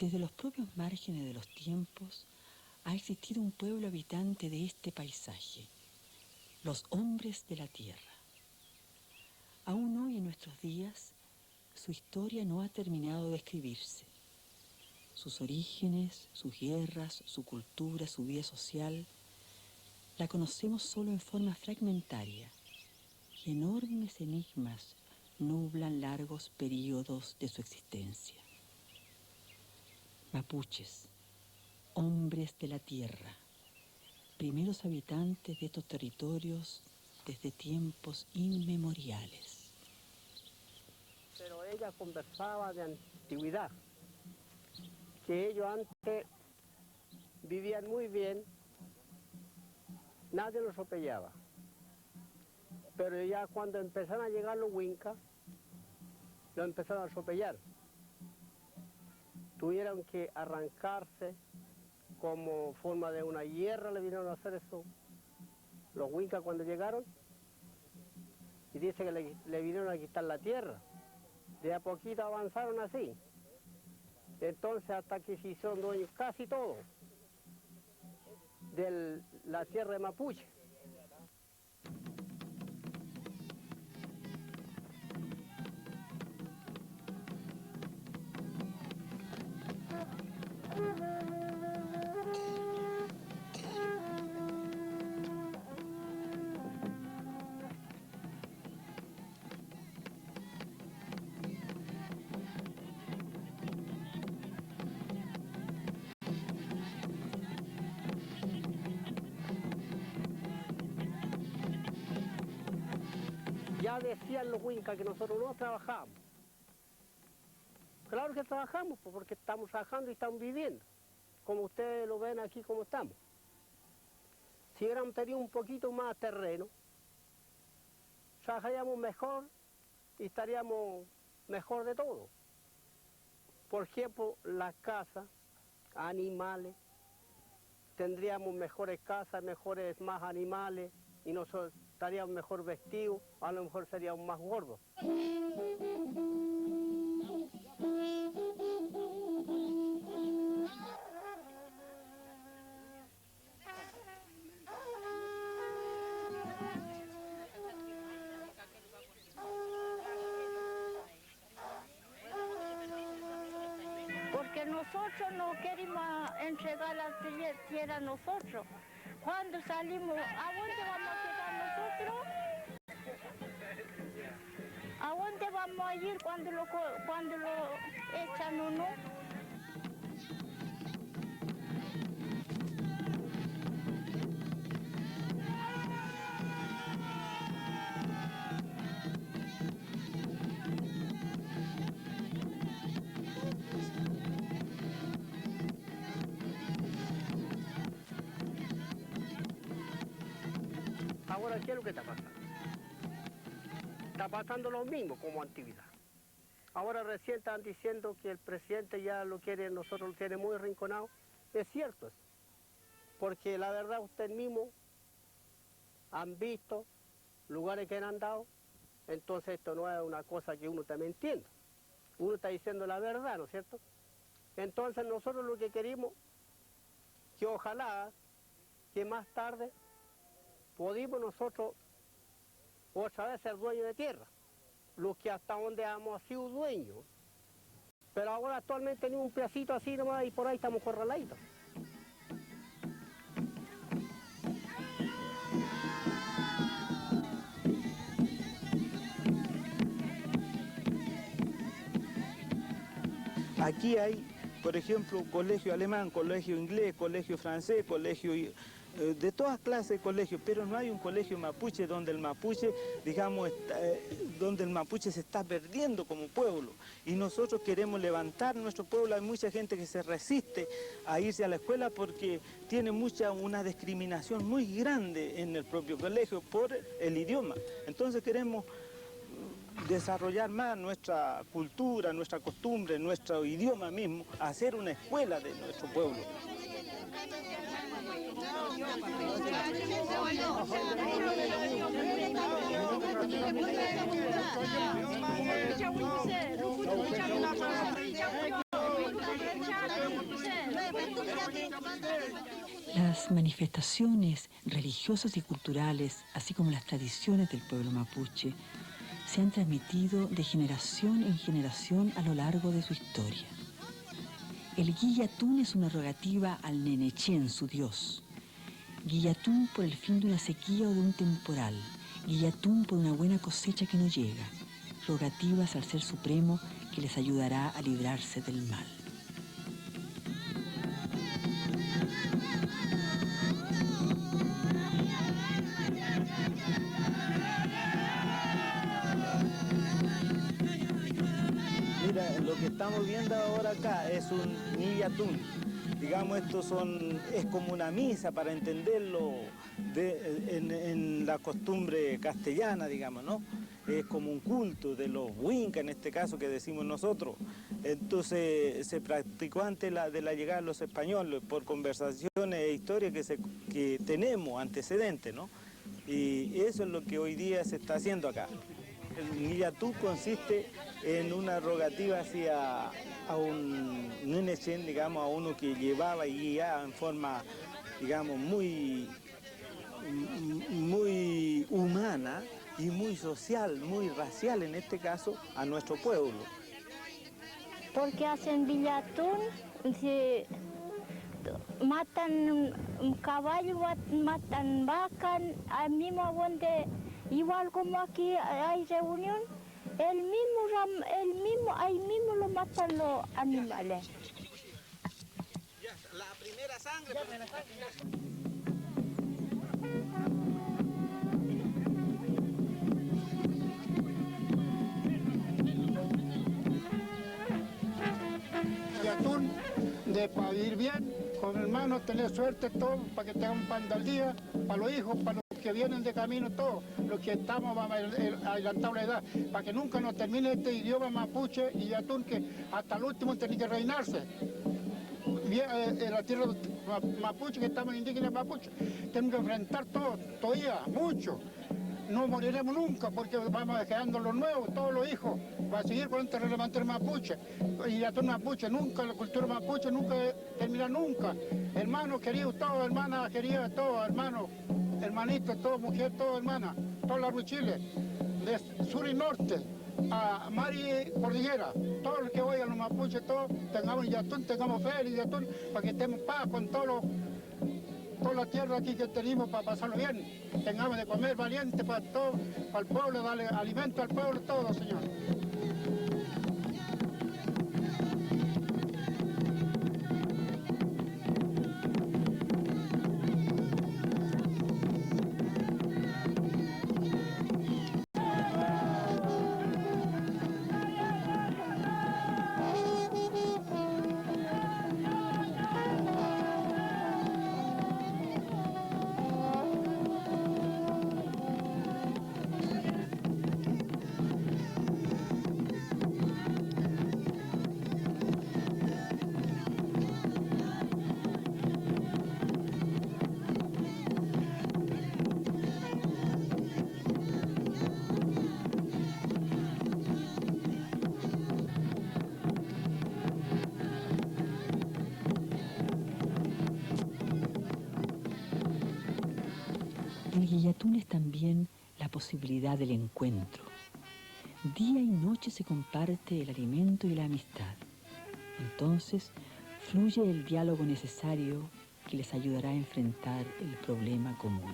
Desde los propios márgenes de los tiempos ha existido un pueblo habitante de este paisaje, los hombres de la tierra. Aún hoy en nuestros días, su historia no ha terminado de escribirse. Sus orígenes, sus guerras, su cultura, su vida social, la conocemos solo en forma fragmentaria. Y enormes enigmas nublan largos períodos de su existencia. Mapuches, hombres de la tierra, primeros habitantes de estos territorios desde tiempos inmemoriales. Pero ella conversaba de antigüedad, que ellos antes vivían muy bien, nadie los atropellaba. Pero ya cuando empezaron a llegar los Wincas, los empezaron a atropellar. Tuvieron que arrancarse como forma de una guerra, le vinieron a hacer eso los Wincas cuando llegaron. Y dice que le vinieron a quitar la tierra. De a poquito avanzaron así. Entonces hasta que se hicieron dueños casi todo de la tierra de Mapuche. Ya decían los Wincas que nosotros no trabajamos. Claro que trabajamos, porque estamos trabajando y estamos viviendo, como ustedes lo ven aquí como estamos. Si hubiéramos tenido un poquito más terreno, trabajaríamos mejor y estaríamos mejor de todo. Por ejemplo, las casas, animales, tendríamos mejores casas, mejores más animales y nosotros estaríamos mejor vestidos, a lo mejor seríamos más gordos. Porque nosotros no queremos entregar la tierra a nosotros. Cuando salimos, ¿a dónde vamos a quedar nosotros? ¿A dónde vamos a ir cuando lo echan o no? Ahora, ¿qué es lo que está pasando? Está pasando lo mismo como antigüedad. Ahora recién están diciendo que el presidente ya lo quiere, nosotros lo tiene muy arrinconado. Es cierto eso, porque la verdad ustedes mismos han visto lugares que han andado, entonces esto no es una cosa que uno está mintiendo. Uno está diciendo la verdad, ¿no es cierto? Entonces nosotros lo que queremos, que ojalá que más tarde podamos nosotros otra vez ser dueños de tierra, los que hasta donde hemos sido dueños. Pero ahora actualmente tenemos un pedacito así nomás y por ahí estamos corraladitos. Aquí hay, por ejemplo, colegio alemán, colegio inglés, colegio francés, colegio de todas clases de colegios, pero no hay un colegio mapuche donde el mapuche, digamos, donde el mapuche se está perdiendo como pueblo. Y nosotros queremos levantar nuestro pueblo. Hay mucha gente que se resiste a irse a la escuela porque tiene una discriminación muy grande en el propio colegio por el idioma. Entonces queremos desarrollar más nuestra cultura, nuestra costumbre, nuestro idioma mismo, hacer una escuela de nuestro pueblo. Las manifestaciones religiosas y culturales, así como las tradiciones del pueblo mapuche, se han transmitido de generación en generación a lo largo de su historia. El Guillatún es una rogativa al Nenechén, su dios. Guillatún por el fin de una sequía o de un temporal. Guillatún por una buena cosecha que no llega. Rogativas al Ser Supremo que les ayudará a librarse del mal. Mira, lo que estamos viendo ahora acá es un Guillatún. Digamos, es como una misa para entenderlo en la costumbre castellana, digamos, ¿no? Es como un culto de los Huincas, en este caso, que decimos nosotros. Entonces, se practicó antes de la llegada de los españoles, por conversaciones e historias que tenemos antecedentes, ¿no? Y eso es lo que hoy día se está haciendo acá. El Guillatún consiste en una rogativa hacia a un Nenechén, digamos, a uno que llevaba y guiaba en forma, digamos, muy humana y muy social, muy racial en este caso, a nuestro pueblo. Porque hacen Guillatún, si matan un caballo, matan vaca, al mismo donde, igual como aquí hay reunión, ahí mismo lo matan los animales. La primera sangre. Guillatún de para vivir bien, con hermanos, tener suerte, todo, para que tengan un pan del día, para los hijos, para los que vienen de camino, todos, los que estamos adelantados la edad, para que nunca nos termine este idioma mapuche y Guillatún, que hasta el último tiene que reinarse. En la tierra mapuche, que estamos indígenas mapuche, tenemos que enfrentar todo, todavía, mucho. No moriremos nunca porque vamos quedando los nuevos, todos los hijos. Va a seguir con este levantar mapuche. Y la mapuche nunca, la cultura mapuche nunca termina nunca. Hermanos queridos, todos, hermanas queridas, todos, hermanos, hermanitos, todos, mujer, todos, hermanas, todos los Chile, de sur y norte, a mar y cordillera, todos los que oigan los mapuches, todos, tengamos Guillatún, tengamos fe en Guillatún, para que estemos en paz con toda la tierra aquí que tenemos para pasarlo bien, tengamos de comer valiente para todo, para el pueblo, darle alimento al pueblo, todo, Señor. El Guillatún es también la posibilidad del encuentro. Día y noche se comparte el alimento y la amistad. Entonces fluye el diálogo necesario que les ayudará a enfrentar el problema común.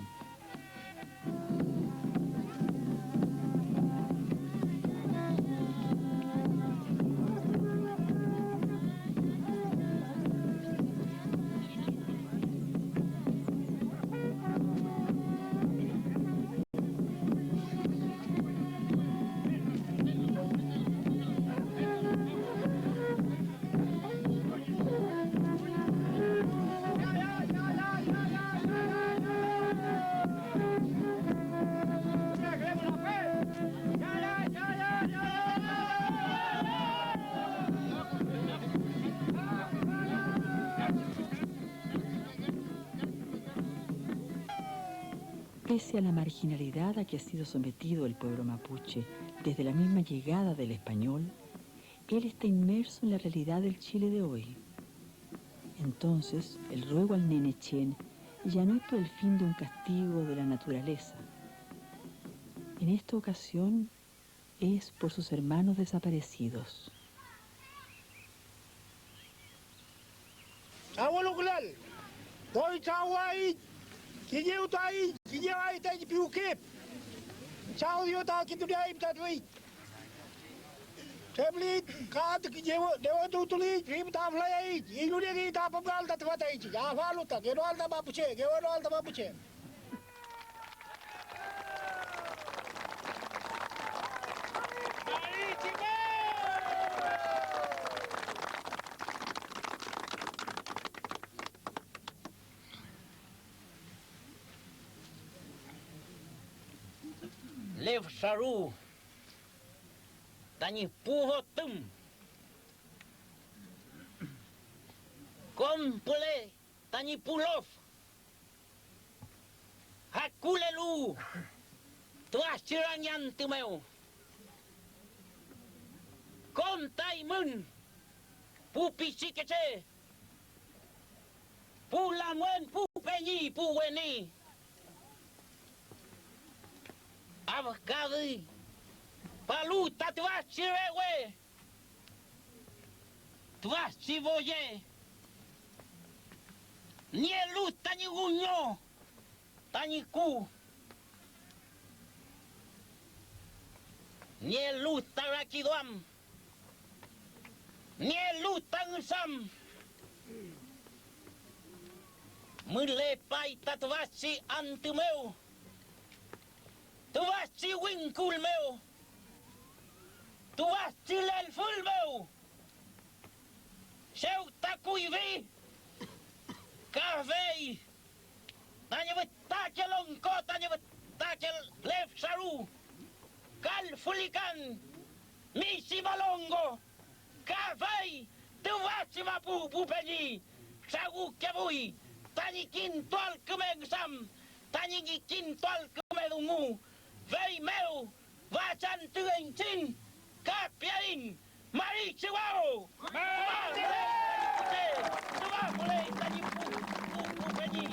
Pese a la marginalidad a que ha sido sometido el pueblo mapuche desde la misma llegada del español, él está inmerso en la realidad del Chile de hoy. Entonces el ruego al nene Chen ya no es por el fin de un castigo de la naturaleza. En esta ocasión es por sus hermanos desaparecidos. Abuelo Gulal, doy chao ahí, que llevo ahí, que lleva ahí, te piu que. Chao Dios, ta que tú de ahí, ta tú ahí. Tablet, kat que llevo, dewa tu tuli, rim ta fly ahí, y no de ta pabgal ta tu ahí, ya falo ta, que no alta mapuche, que no alta mapuche. Lev Saru Tani Puho Tum Kompule Tani Pulov Hakulelu Tuas Chiranyan Tumeu Kontai Mun Pupi Chikeche Pulamuen Pupenyi Puweni Avkadi Palu tatuachi rewe Tuachi voye Nielu tani guño Tani ku Nielu tarakiduam Nielu tangsam Mule pai tatuachi antumeu Tu vas si winkul meu. Tu vas si l'elful meu. Seu takuivi. Carvei. Tanya betakel ongko, tanya betakel lef saru. Kal fulikan. Misi balongo. Carvei. Tu vas si mapu pupeni. Sagu kebui. Tani kintual kemengsam. Tani kintual kemedungu. Vei meu, vacan tueng chin, kapiain, mari chihuahua. Tuah boleh tadi penyi.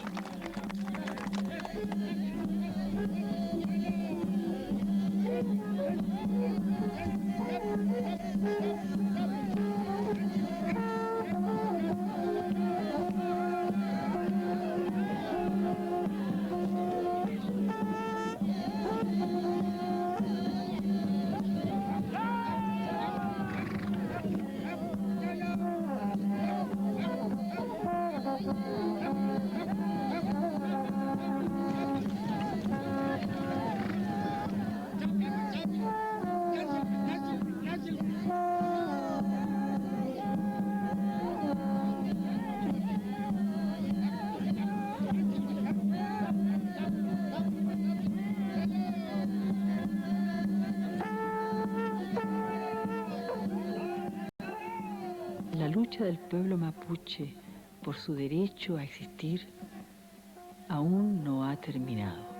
La lucha del pueblo mapuche por su derecho a existir aún no ha terminado.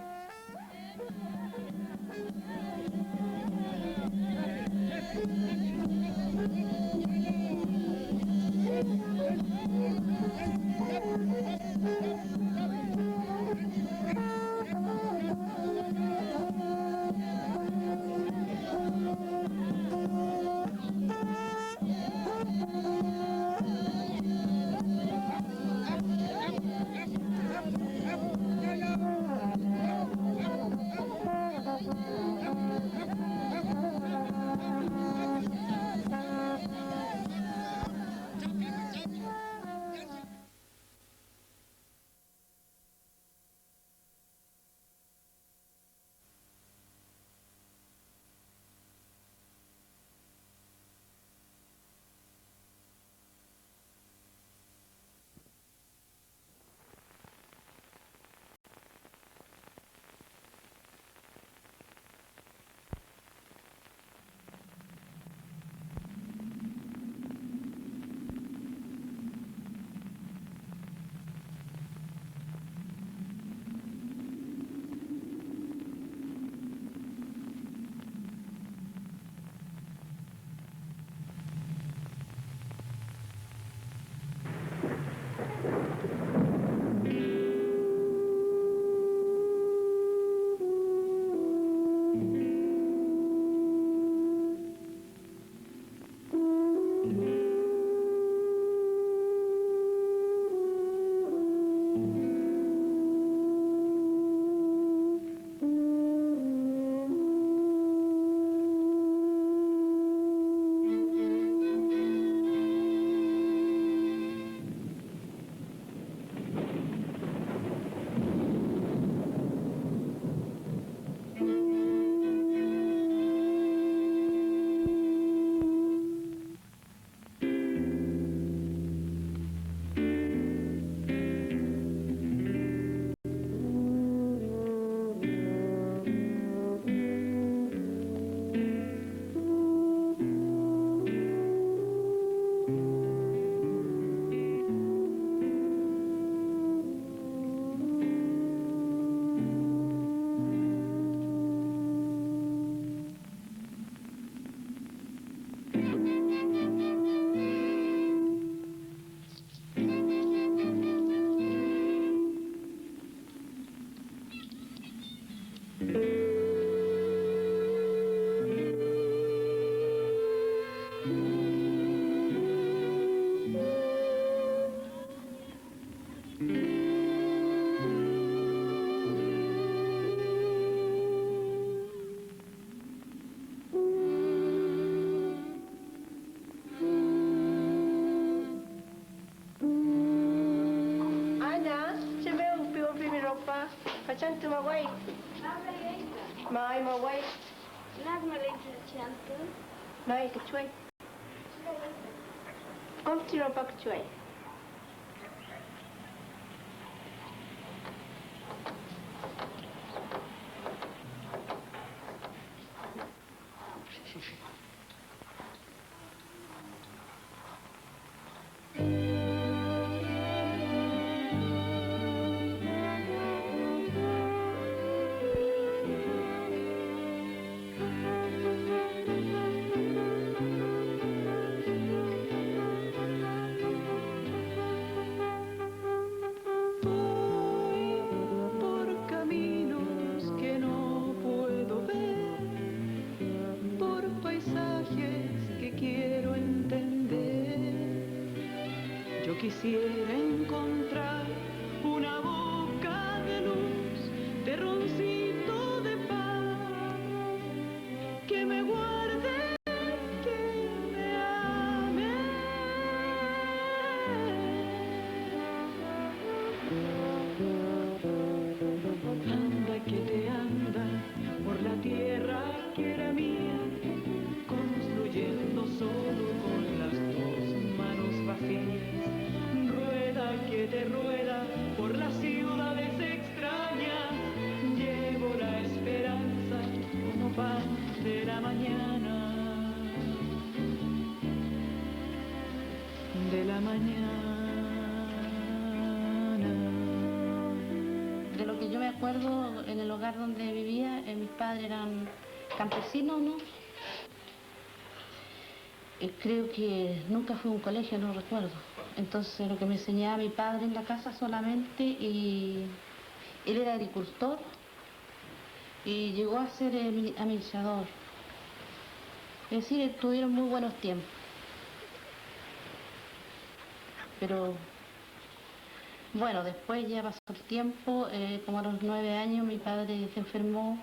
ماي ما وي لازم الانترشانتو ماي كتشوي قمت ربك شوي Quisiera encontrar una boca de luz, terroncito de paz, que me guarde, que me ame. Anda que te anda por la tierra que era mía, construyendo solo con las dos manos vacías. Que te rueda por las ciudades extrañas, llevo la esperanza como pan de la mañana, de la mañana. De lo que yo me acuerdo en el hogar donde vivía, mis padres eran campesinos, ¿no? Creo que nunca fue a un colegio, no recuerdo. Entonces lo que me enseñaba mi padre en la casa solamente, y él era agricultor y llegó a ser administrador. Es decir, tuvieron muy buenos tiempos. Pero bueno, después ya pasó el tiempo, como a los 9 años mi padre se enfermó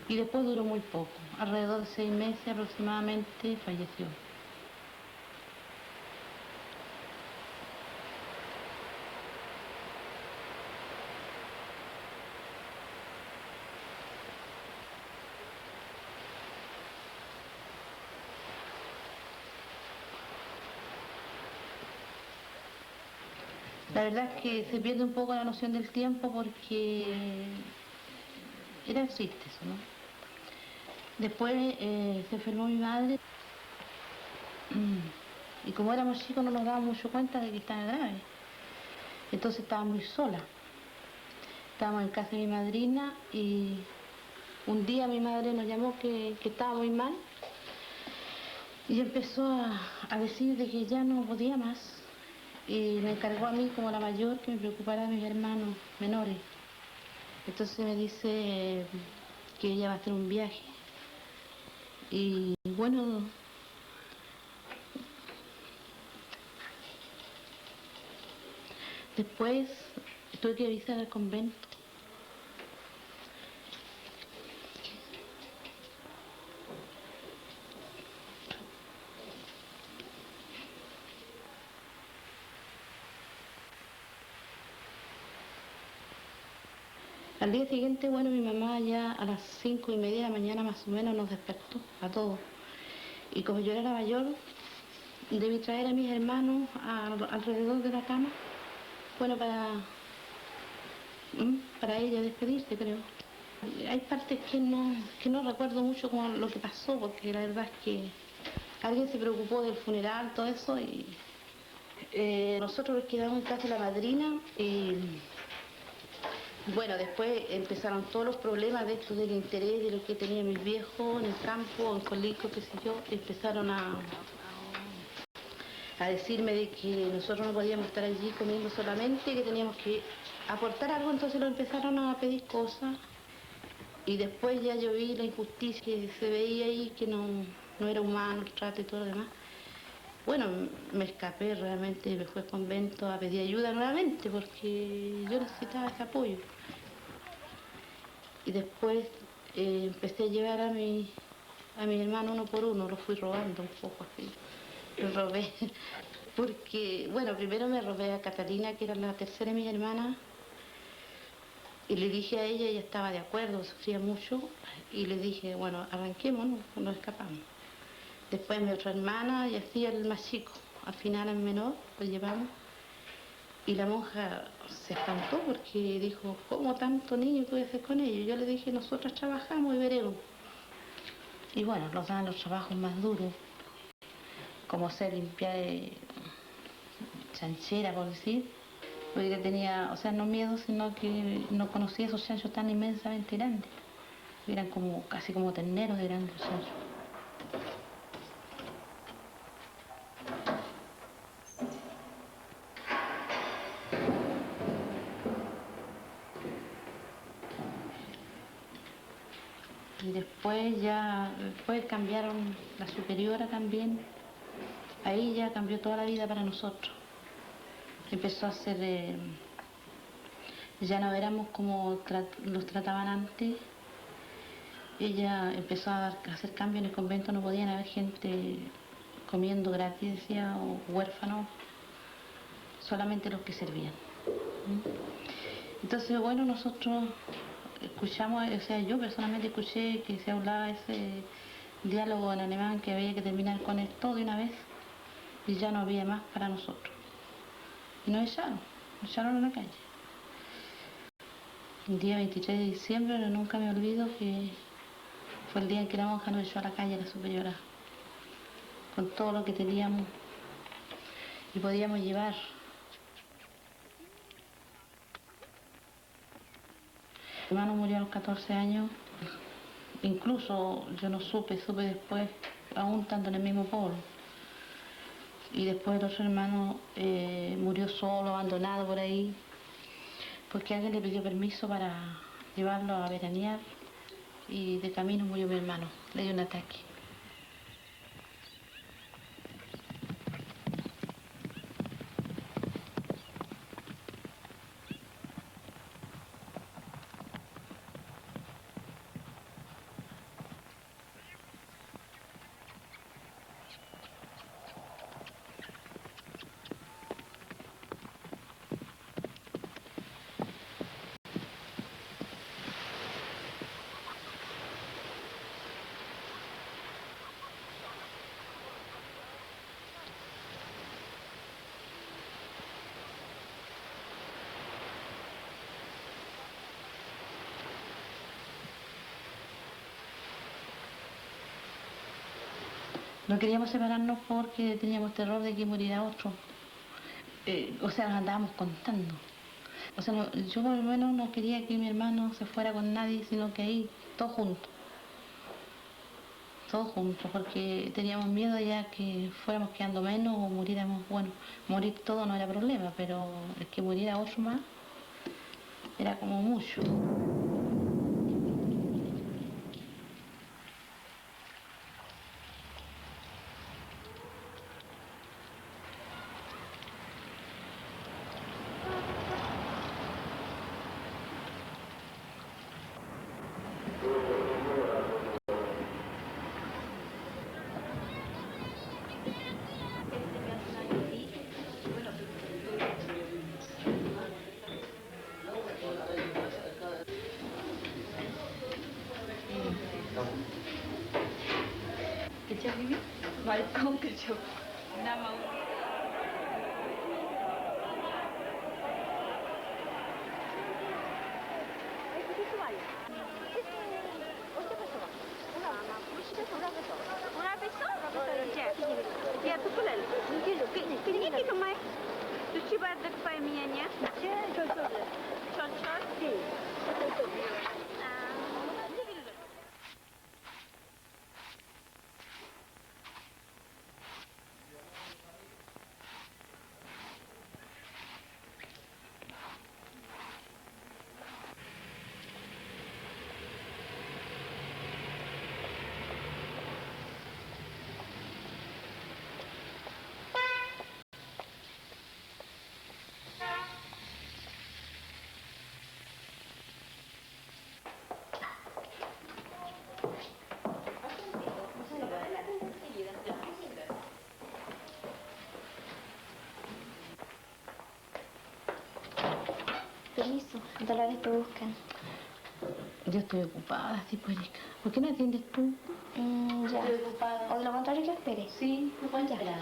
y después duró muy poco, alrededor de 6 meses aproximadamente falleció. La verdad es que se pierde un poco la noción del tiempo porque era triste eso, ¿no? Después se enfermó mi madre y como éramos chicos no nos dábamos mucho cuenta de que estaba grave. Entonces estaba muy sola. Estábamos en casa de mi madrina y un día mi madre nos llamó que estaba muy mal y empezó a decir de que ya no podía más. Y me encargó a mí, como la mayor, que me preocupara de mis hermanos menores. Entonces me dice que ella va a hacer un viaje. Y bueno, después tuve que avisar al convento. Al día siguiente, bueno, mi mamá ya a las 5:30 de la mañana más o menos nos despertó a todos. Y como yo era la mayor, debí traer a mis hermanos alrededor de la cama, bueno, para ella despedirse, creo. Hay partes que no recuerdo mucho como lo que pasó, porque la verdad es que alguien se preocupó del funeral, todo eso, y nosotros quedamos en casa de la madrina y bueno, después empezaron todos los problemas de esto del interés de lo que tenían mis viejos en el campo, en colegio, qué sé yo. Empezaron a decirme de que nosotros no podíamos estar allí comiendo solamente, que teníamos que aportar algo, entonces lo empezaron a pedir cosas. Y después ya yo vi la injusticia que se veía ahí, que no era humano el trato y todo lo demás. Bueno, me escapé realmente, me fui al convento a pedir ayuda nuevamente porque yo necesitaba ese apoyo. Y después empecé a llevar a mi hermano uno por uno, lo fui robando un poco así. Lo robé porque, bueno, primero me robé a Catalina, que era la tercera de mis hermanas, Y le dije a ella, ella estaba de acuerdo, sufría mucho, y le dije, bueno, arranquémonos, nos escapamos. Después mi otra hermana y así el más chico, al final el menor, lo llevamos. Y la monja se espantó porque dijo, ¿cómo tanto niño que voy a hacer con ellos? Yo le dije, nosotras trabajamos y veremos. Y bueno, nos dan los trabajos más duros, como ser limpiar chanchera, por decir. Porque tenía, o sea, no miedo, sino que no conocía esos chanchos tan inmensamente grandes. Eran como, casi como terneros de grandes los chanchos. Y después cambiaron la superiora también. Ahí ya cambió toda la vida para nosotros. Empezó a ser, ya no éramos como los trataban antes. Ella empezó a hacer cambios en el convento, no podían haber gente comiendo gratis, decía, o huérfanos, solamente los que servían. Entonces, bueno, nosotros escuchamos, o sea, yo personalmente escuché que se hablaba ese diálogo en alemán, que había que terminar con esto de una vez y ya no había más para nosotros. Y nos echaron a la calle. El día 23 de diciembre, nunca me olvido que fue el día en que la monja nos echó a la calle, la superiora, con todo lo que teníamos y podíamos llevar. Mi hermano murió a los 14 años, incluso yo no supe después, aún estando en el mismo pueblo. Y después el otro hermano murió solo, abandonado por ahí, porque alguien le pidió permiso para llevarlo a veranear y de camino murió mi hermano, le dio un ataque. No queríamos separarnos porque teníamos terror de que muriera otro. O sea, nos andábamos contando. O sea, yo por lo menos no quería que mi hermano se fuera con nadie, sino que ahí, todos juntos. Todos juntos, porque teníamos miedo ya que fuéramos quedando menos o muriéramos. Bueno, morir todo no era problema, pero el que muriera otro más era como mucho. 말끔 그죠? 나만 Permiso. Dolores te buscan. Yo estoy ocupada, sí, pues, Erika. ¿Por qué no atiendes tú? Ya. Estoy ocupada. O de lo contrario que espere. Sí, me pueden esperar.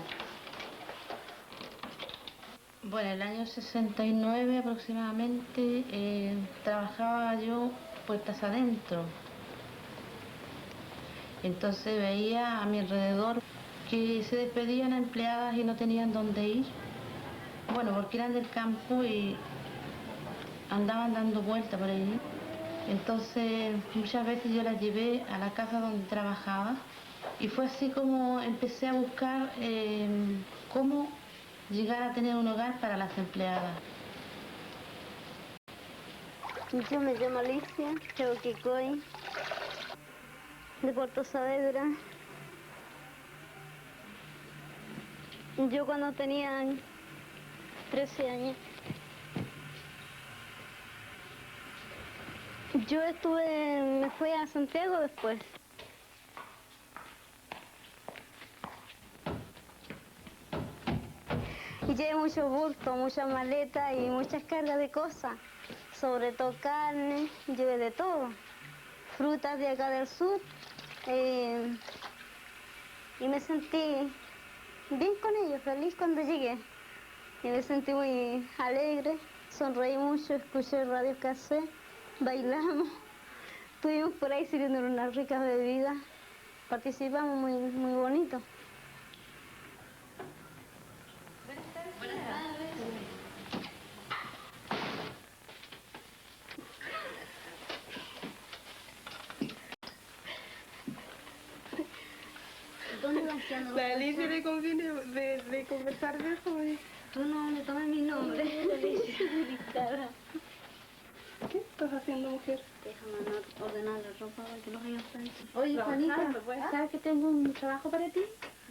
Bueno, el año 69 aproximadamente trabajaba yo puertas adentro. Entonces veía a mi alrededor que se despedían a empleadas y no tenían dónde ir. Bueno, porque eran del campo y andaban dando vueltas por ahí. Entonces muchas veces yo las llevé a la casa donde trabajaba y fue así como empecé a buscar cómo llegar a tener un hogar para las empleadas. Yo me llamo Alicia Chauquicoy, de Puerto Saavedra. Yo cuando tenía 13 años, me fui a Santiago después. Y llevé mucho bulto, muchas maletas y muchas cargas de cosas. Sobre todo carne, llevé de todo. Frutas de acá del sur. Y me sentí bien con ellos, feliz cuando llegué. Y me sentí muy alegre, sonreí mucho, escuché radio cassette, bailamos. Estuvimos por ahí sirviendo unas ricas bebidas. Participamos muy bonito. La Alicia le conviene de conversar de eso. Tú no le tomes mi nombre, Alicia. ¿Qué estás haciendo, mujer? Déjame ordenar la ropa para que los niños estén. Oye, Juanita, ¿sabes que tengo un trabajo para ti?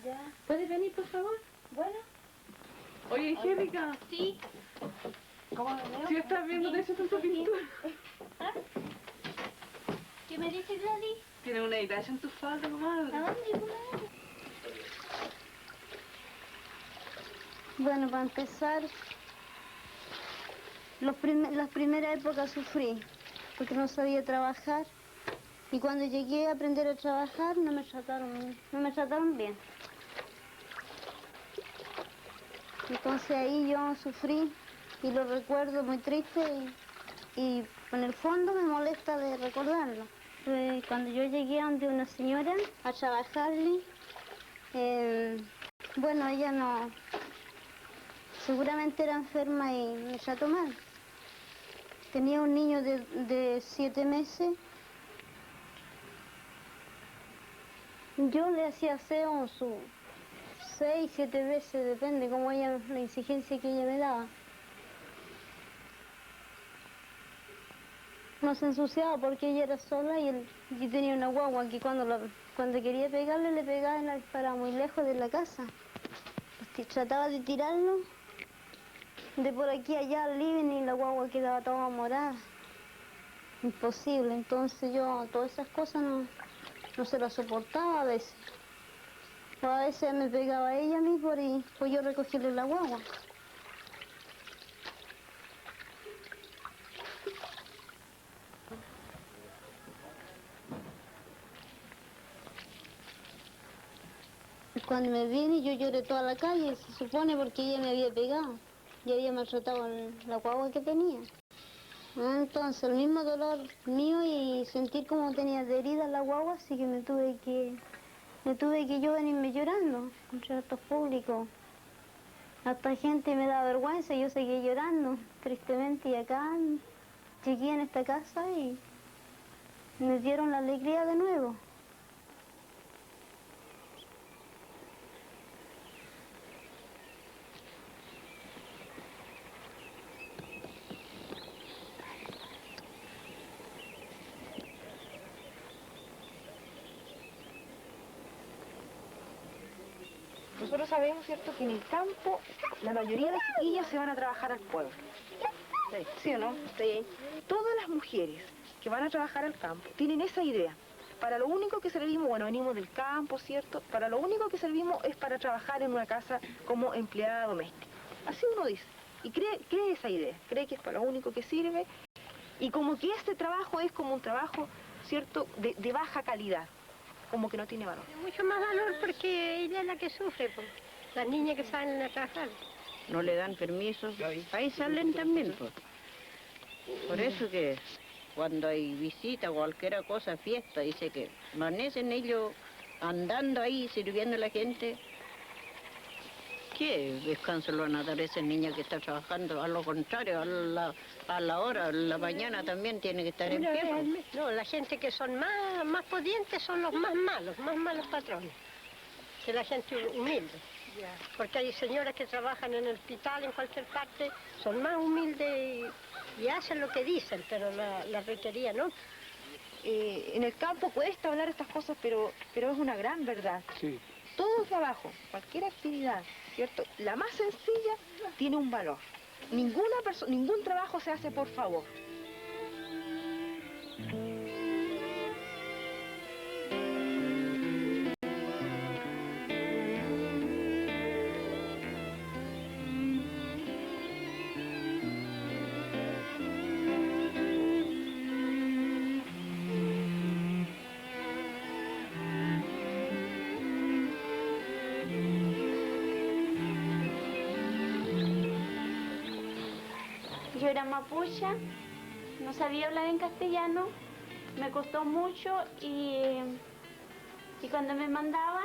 Ya. ¿Puedes venir, por favor? Bueno. Oye, Angélica. Sí. ¿Cómo me veo? Si estás viendo de eso tanta pintura. ¿Qué me dice Gladys? Tiene una idea en tu falda, comadre. ¿A dónde, comadre? Bueno, para empezar, las primeras épocas sufrí, porque no sabía trabajar. Y cuando llegué a aprender a trabajar, no me trataron bien. Entonces ahí yo sufrí y lo recuerdo muy triste y en el fondo me molesta de recordarlo. Cuando yo llegué ante una señora a trabajarle, bueno, ella no, seguramente era enferma y me trató mal. Tenía un niño de 7 meses. Yo le hacía aseo 6, 7 veces, depende como ella, la exigencia que ella me daba. No se ensuciaba porque ella era sola y tenía una guagua que cuando quería pegarle, le pegaba para muy lejos de la casa. Trataba de tirarlo de por aquí allá al living y la guagua quedaba toda morada. Imposible, entonces yo todas esas cosas no se las soportaba a veces. O a veces me pegaba ella a mí por yo recogerle la guagua. Cuando me vine yo lloré toda la calle, se supone porque ella me había pegado y había maltratado la guagua que tenía. Entonces el mismo dolor mío y sentir como tenía de herida la guagua, así que me tuve que yo venirme llorando contra estos públicos. Hasta gente me da vergüenza y yo seguí llorando tristemente y acá llegué en esta casa y me dieron la alegría de nuevo. Nosotros sabemos, ¿cierto?, que en el campo la mayoría de las chiquillas se van a trabajar al pueblo. ¿Sí o no? Sí. Todas las mujeres que van a trabajar al campo tienen esa idea. Para lo único que servimos, bueno, venimos del campo, ¿cierto? Para lo único que servimos es para trabajar en una casa como empleada doméstica. Así uno dice. Y cree esa idea. Cree que es para lo único que sirve. Y como que este trabajo es como un trabajo, ¿cierto?, de baja calidad, como que no tiene valor. Mucho más valor porque ella es la que sufre, pues. Las niñas que salen a trabajar. No le dan permisos, ahí salen también, pues. Por eso que cuando hay visita o cualquier cosa, fiesta, dice que amanecen ellos andando ahí, sirviendo a la gente. ¿Qué descanso le van a dar a esa niña que está trabajando? A lo contrario, a la hora, a la mañana también tiene que estar en pie. No, la gente que son más pudientes son los más malos patrones, que la gente humilde. Porque hay señoras que trabajan en el hospital, en cualquier parte, son más humildes y hacen lo que dicen, pero la requería no. En el campo cuesta hablar estas cosas, pero es una gran verdad. Sí. Todo trabajo, cualquier actividad, ¿cierto? La más sencilla tiene un valor. Ningún trabajo se hace por favor. Yo era mapuche, no sabía hablar en castellano, me costó mucho y cuando me mandaban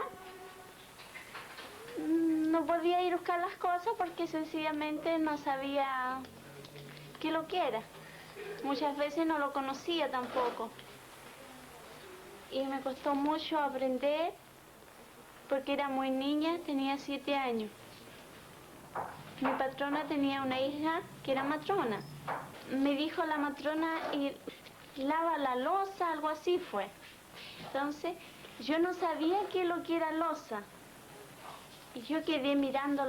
no podía ir a buscar las cosas porque sencillamente no sabía qué lo que era. Muchas veces no lo conocía tampoco. Y me costó mucho aprender porque era muy niña, tenía 7 años. Mi patrona tenía una hija que era matrona. Me dijo la matrona, y lava la loza, algo así fue. Entonces, yo no sabía qué es lo que era loza. Y yo quedé mirando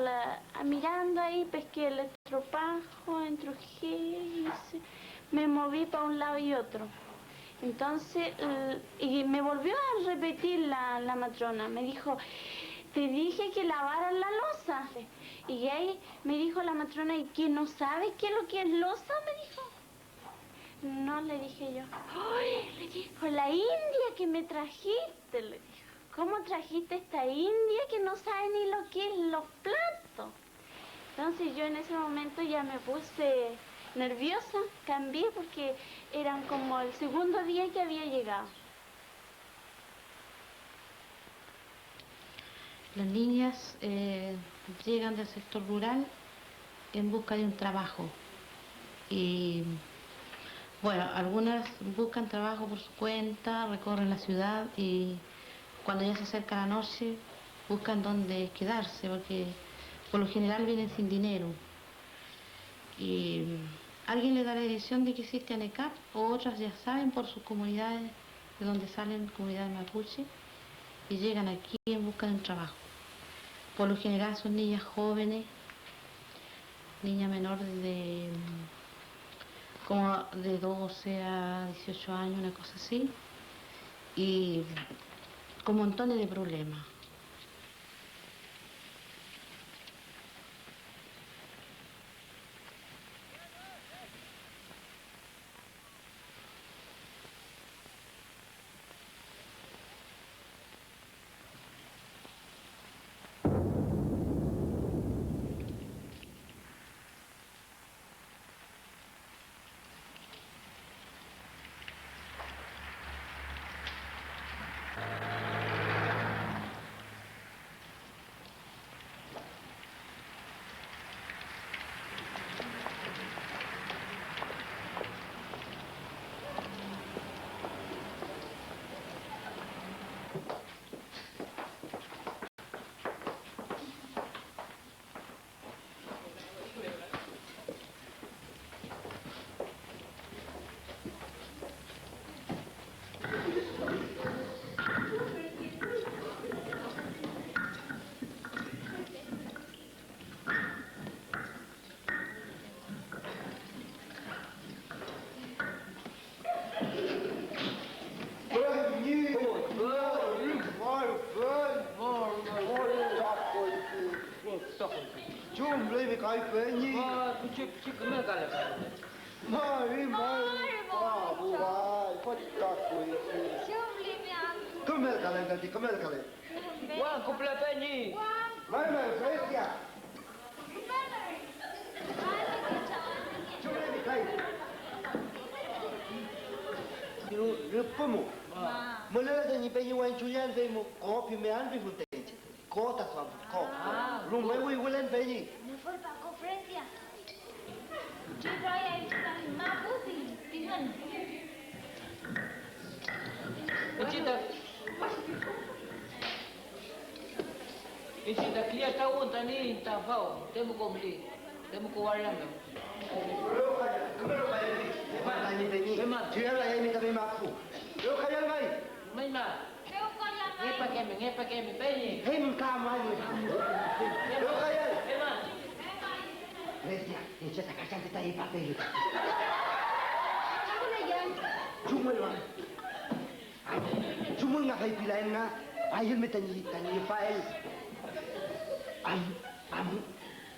ahí, pesqué el estropajo, entrujé, me moví para un lado y otro. Entonces, y me volvió a repetir la matrona. Me dijo, te dije que lavaran la loza. Y ahí me dijo la matrona, ¿y que no sabes qué es lo que es loza? Me dijo. No, le dije yo. ¡Ay! Le dijo, la india que me trajiste, le dijo. ¿Cómo trajiste esta india que no sabe ni lo que es los platos? Entonces yo en ese momento ya me puse nerviosa, cambié porque eran como el segundo día que había llegado. Las niñas llegan del sector rural en busca de un trabajo y bueno, algunas buscan trabajo por su cuenta, recorren la ciudad y cuando ya se acerca la noche buscan dónde quedarse porque por lo general vienen sin dinero y alguien les da la dirección de que existe ANECAP o otras ya saben por sus comunidades de donde salen comunidades mapuche y llegan aquí en busca de un trabajo. Por lo general son niñas jóvenes, niñas menores como de 12 a 18 años, una cosa así, y con montones de problemas. Mari, babu, potakui. Comer tadi, comer kali. Wang, kumpulan penyi. Mana, Fresia? Cuma ni kai. Rupamu. Mula ada ni penyi wan cuyan penyi kopi mean penyi funtenci. Kota suam kau. Rumah wulan penyi. Me fue para conferencia. Yo voy a ir a más útil. Díganme. Incita clear tahun tani tak fau. Temu ko beli. Temu ko waryam. Mana ni penyi? Cuyan lah yang minta maaf. Yo kaya mai. Mai ma. Ngepa kami penyi. Hei kamai. Yo kaya. Emma. Fresia, ni cerita kacang kita ipa penyi. Apa lagi? Cuma lah. Cuma nak kaya pilihan nga. Ayun tanya file.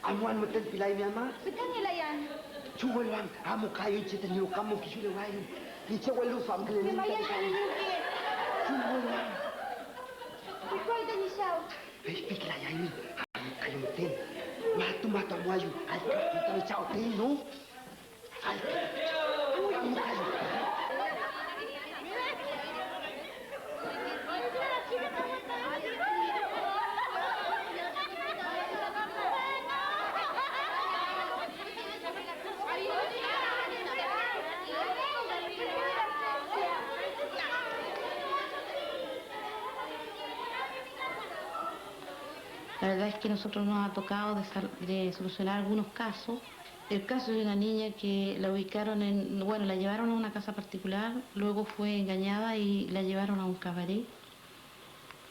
Amuan meten pilai mi ama. Betul ni lah yan. Cuma lang, amu kayo cerita niyo kamu kisule wayo. Ni cewa lu fam kele ni. Membayar kami ni. Cuma lang. Ikaw ito ni Sao. Pikir lah ini. Amu kayo meten. Matu wayo. Alka kita ni Sao tin no. Alka. Amu kayo. La verdad es que a nosotros nos ha tocado de solucionar algunos casos. El caso de una niña que la ubicaron la llevaron a una casa particular, luego fue engañada y la llevaron a un cabaret.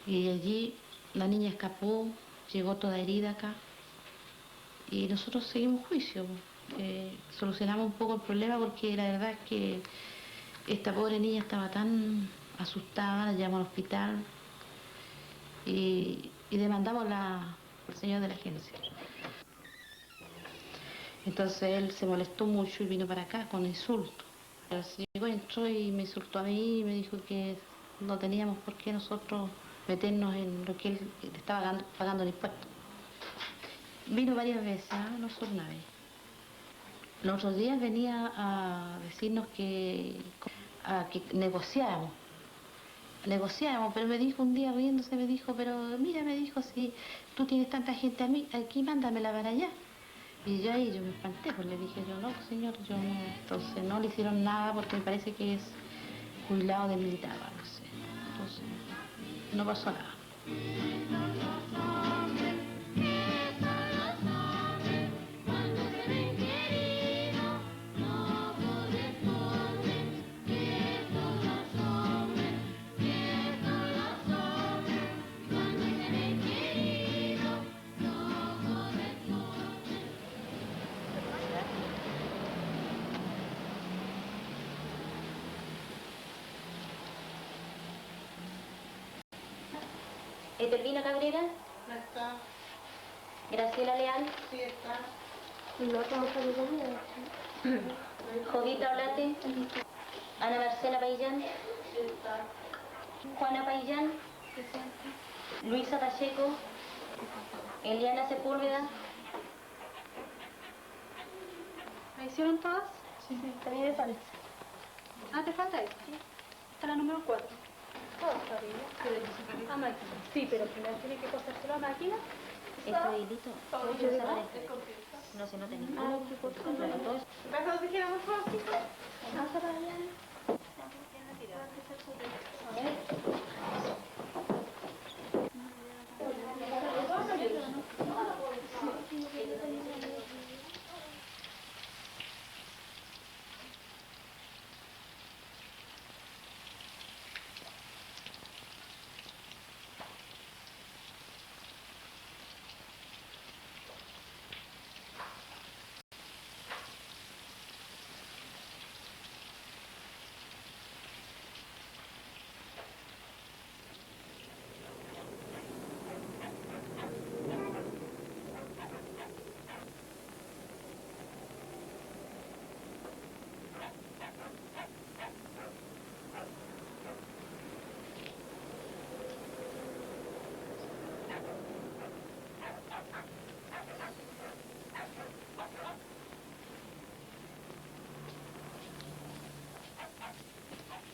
Y allí la niña escapó, llegó toda herida acá. Y nosotros seguimos juicio. Solucionamos un poco el problema porque la verdad es que esta pobre niña estaba tan asustada, la llevamos al hospital y demandamos al señor de la agencia. Entonces él se molestó mucho y vino para acá con insultos. El señor entró y me insultó a mí y me dijo que no teníamos por qué nosotros meternos en lo que él estaba pagando el impuesto. Vino varias veces, no solo una vez. Los otros días venía a decirnos que negociáramos. Pero me dijo un día riéndose, me dijo, pero mira, me dijo, si tú tienes tanta gente aquí, mándamela para allá. Y yo ahí me espanté, pues le dije yo, no, señor, yo no. Entonces no le hicieron nada porque me parece que es jubilado de militar, no sé. Entonces no pasó nada. ¿Etelvina Cabrera? No está. ¿Graciela Leal? Sí está. No, ¿cómo está mi Jovita Olate? ¿Ana Marcela Paillán? ¿Juana Paillán? ¿Luisa Pacheco? ¿Eliana Sepúlveda? ¿La hicieron todas? Sí. También me falta. Ah, ¿te falta esta? Sí. Está la número 4. Todas arriba. A máquina. Sí, pero primero tiene que cosérselo a máquina. ¿Este hilito? No se nota ningún. ¿Vas a decir algo fácil? Vamos a ver. A ver.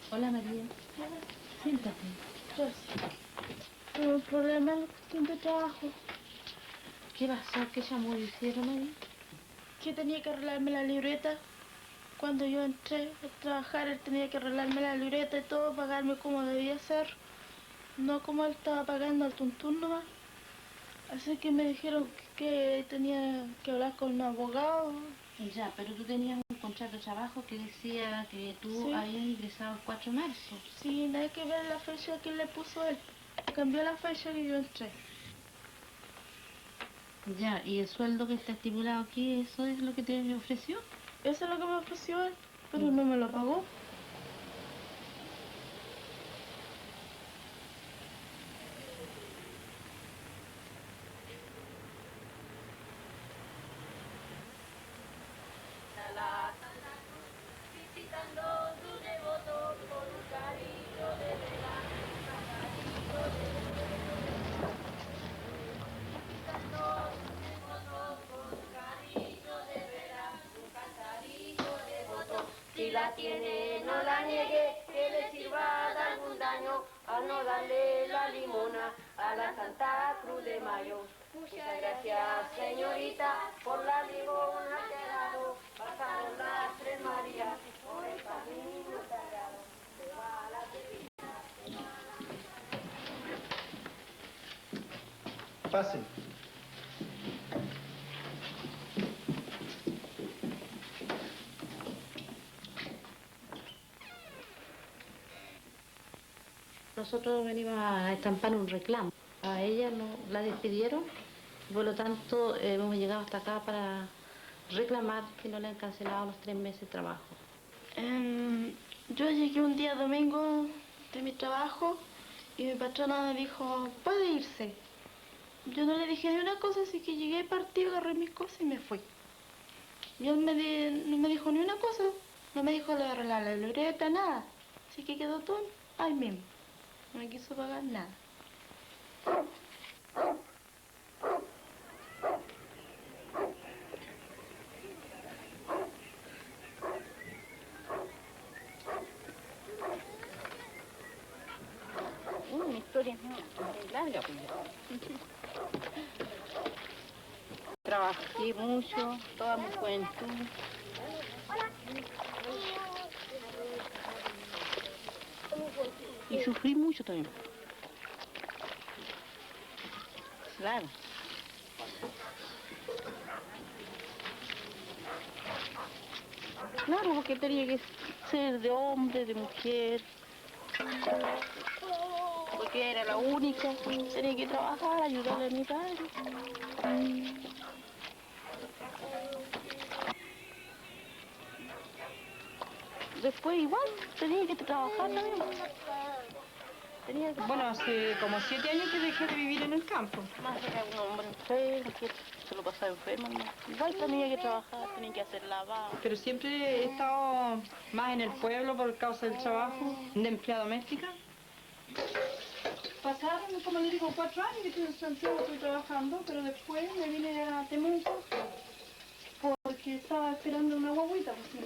Hola María. Siéntate. Gracias. Tengo un problema en la cuestión de trabajo. ¿Qué pasó? ¿Qué llamó y hicieron ahí? Que tenía que arreglarme la libreta. Cuando yo entré a trabajar, él tenía que arreglarme la libreta y todo, pagarme como debía ser. No como él estaba pagando al tuntún nomás. Así que me dijeron que tenía que hablar con un abogado. Ya, pero tú tenías un contrato de trabajo que decía que tú Sí. habías ingresado el 4 de marzo. Sí, nada que ver la fecha que le puso él. Cambió la fecha que yo entré. Ya, ¿y el sueldo que está estipulado aquí, eso es lo que te ofreció? Eso es lo que me ofreció él, pero no me lo pagó. Si la tiene, no la niegue, que le sirva de algún daño al no darle la limona a la Santa Cruz de Mayo. Muchas gracias, señorita, por la limona que ha dado. Pasaron las Tres Marías por el camino sagrado. Se va la divina. Pasen. Nosotros venimos a estampar un reclamo. A ella no la despidieron y por lo tanto hemos llegado hasta acá para reclamar que no le han cancelado los 3 meses de trabajo. Yo llegué un día domingo de mi trabajo y mi patrona me dijo, puede irse. Yo no le dije ni una cosa, así que llegué, partí, agarré mis cosas y me fui. Y él no me dijo ni una cosa, no me dijo de arreglar la libreta, nada. Así que quedó todo ahí mismo. No me quiso pagar nada. Una historia larga, pues. Trabajé mucho, toda mi juventud. Y sufrí mucho también. Claro. Claro, porque tenía que ser de hombre, de mujer. Porque era la única, tenía que trabajar, ayudarle a mi padre. Después igual, tenía que trabajar también. Bueno, hace como 7 años que dejé de vivir en el campo. Más era un hombre enfermo, que se lo pasaba enfermo, ¿no? Igual tenía que trabajar, tenía que hacer lavado. Pero siempre he estado más en el pueblo por causa del trabajo de empleada doméstica. Pasaron, como le digo, 4 años que estoy en Santiago, estoy trabajando, pero después me vine a Temuco porque estaba esperando una guaguita. Pues, sí.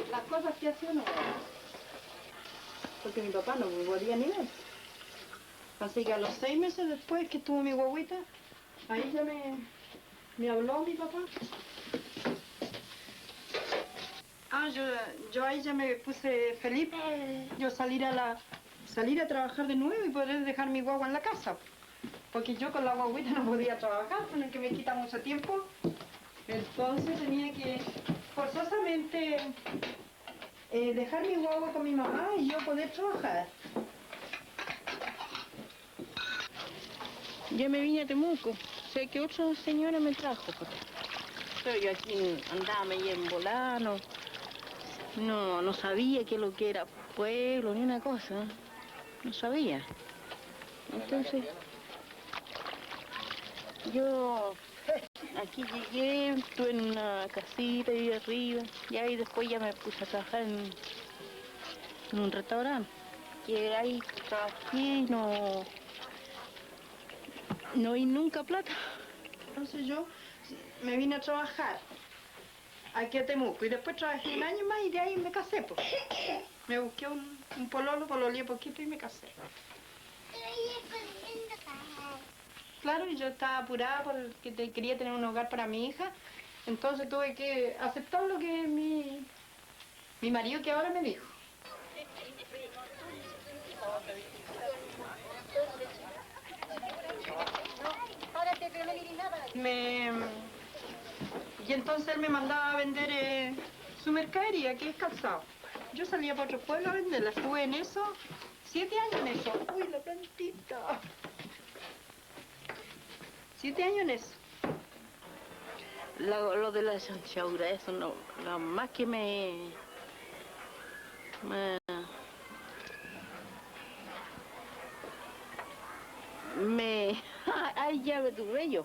Las cosas que hacía no. Porque mi papá no me podía ni ver. Así que a los 6 meses después que tuvo mi guaguita, ahí ya me habló mi papá. Yo ahí ya me puse feliz. Yo salir a trabajar de nuevo y poder dejar mi guagua en la casa. Porque yo con la guaguita no podía trabajar, porque me quita mucho tiempo. Entonces tenía que forzosamente dejar mi guagua con mi mamá y yo poder trabajar. Yo me vine a Temuco, sé que otra señora me trajo. Pero yo aquí andaba medio en volano. No sabía qué es lo que era pueblo ni una cosa. No sabía. Entonces, yo aquí llegué, estuve en una casita ahí arriba, y ahí después ya me puse a trabajar en un restaurante. Y ahí trabajé y no vi nunca plata. Entonces yo me vine a trabajar. aquí a Temuco. Y después trabajé un año más y de ahí me casé, pues. Me busqué un pololo, pololeé poquito y me casé. Claro, y yo estaba apurada porque quería tener un hogar para mi hija. Entonces tuve que aceptar lo que mi marido que ahora me dijo. Y entonces él me mandaba a vender su mercadería, que es calzado. Yo salía para otro pueblo a venderla. Estuve en eso 7 años en eso. Uy, la plantita. 7 años en eso. Lo de la chanchaura, eso no, lo más que ay, ya me tuve yo.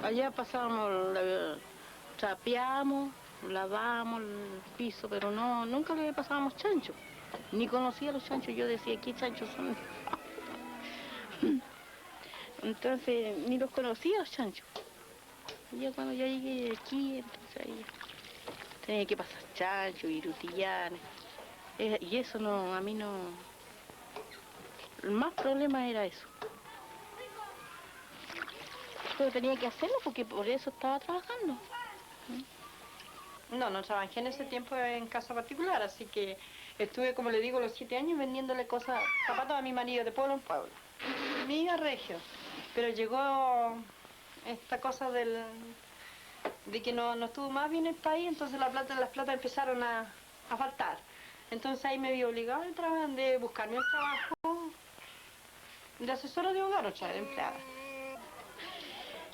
Allá pasábamos, trapeamos, lavamos el piso, pero no, nunca le pasábamos chancho. Ni conocía a los chanchos, yo decía, ¿qué chanchos son? Entonces, ni los conocía los chanchos. Y ya cuando ya llegué aquí, entonces ahí tenía que pasar chanchos, virutillanes. Y eso no, a mí no... El más problema era eso. Pero tenía que hacerlo porque por eso estaba trabajando. No trabajé en ese tiempo en casa particular, así que estuve, como le digo, los 7 años vendiéndole cosas, zapatos a mi marido de pueblo en pueblo. Mi hija regio. Pero llegó esta cosa de que no estuvo más bien el país, entonces las plata empezaron a faltar. Entonces ahí me vi obligada de buscarme un trabajo de asesora de hogar, o sea, de empleada.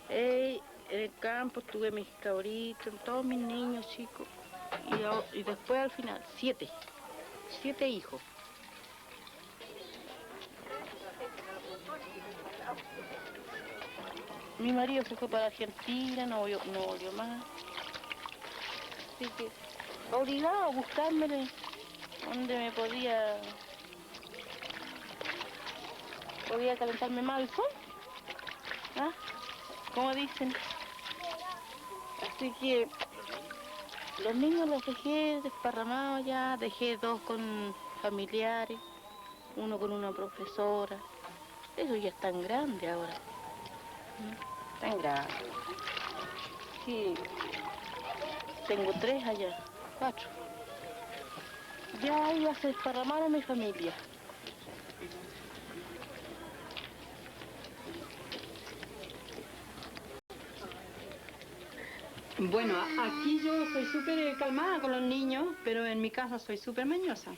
En el campo tuve mis cabritos, todos mis niños chicos. Y después al final, 7 hijos. Mi marido se fue para Argentina, no volvió más. Así que, obligado a buscarme donde me podía calentarme más el sol. ¿Ah? Como dicen. Así que los niños los dejé desparramados ya, dejé 2 con familiares, 1 con una profesora. Eso ya es tan grande ahora. Tan grande. Sí, tengo 3 allá, 4. Ya iba a desparramar a mi familia. Bueno, aquí yo soy súper calmada con los niños, pero en mi casa soy súper mañosa.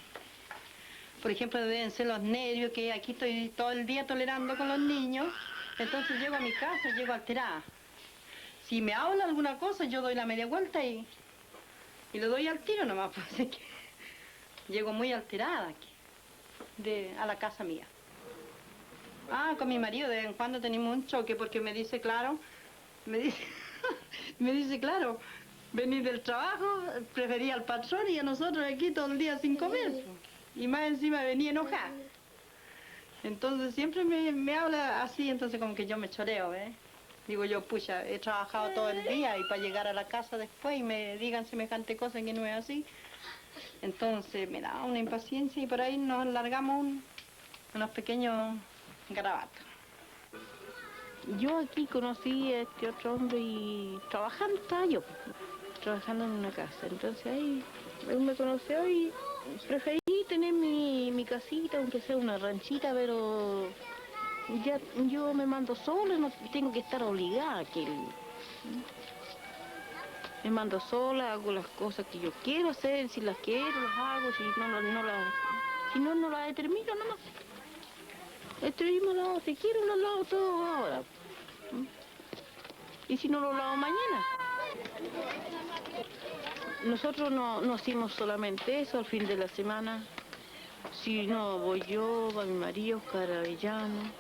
Por ejemplo, deben ser los nervios, que aquí estoy todo el día tolerando con los niños. Entonces llego a mi casa, llego alterada. Si me habla alguna cosa, yo doy la media vuelta y lo doy al tiro nomás. Pues, así que llego muy alterada aquí, a la casa mía. Con mi marido de vez en cuando tenemos un choque porque me dice, claro, claro, venir del trabajo, prefería al patrón y a nosotros aquí todo el día sin comer. Y más encima venía enojada. Entonces siempre me habla así, entonces como que yo me choreo, ¿eh? Digo yo, pucha, he trabajado todo el día y para llegar a la casa después y me digan semejante cosa que no es así. Entonces me da una impaciencia y por ahí nos largamos unos pequeños garabatos. Yo aquí conocí a este otro hombre y trabajando estaba yo, trabajando en una casa. Entonces ahí él me conoció y preferí tener mi casita, aunque sea una ranchita, pero ya yo me mando sola, no tengo que estar obligada a que me mando sola, hago las cosas que yo quiero hacer, si las quiero las hago, si no las determino nomás. Estuvimos si quiero los lavo todo ahora. Y si no lo lavo mañana. Nosotros no hacemos solamente eso al fin de la semana. Si no, voy yo, va mi marido, Oscar Avellano,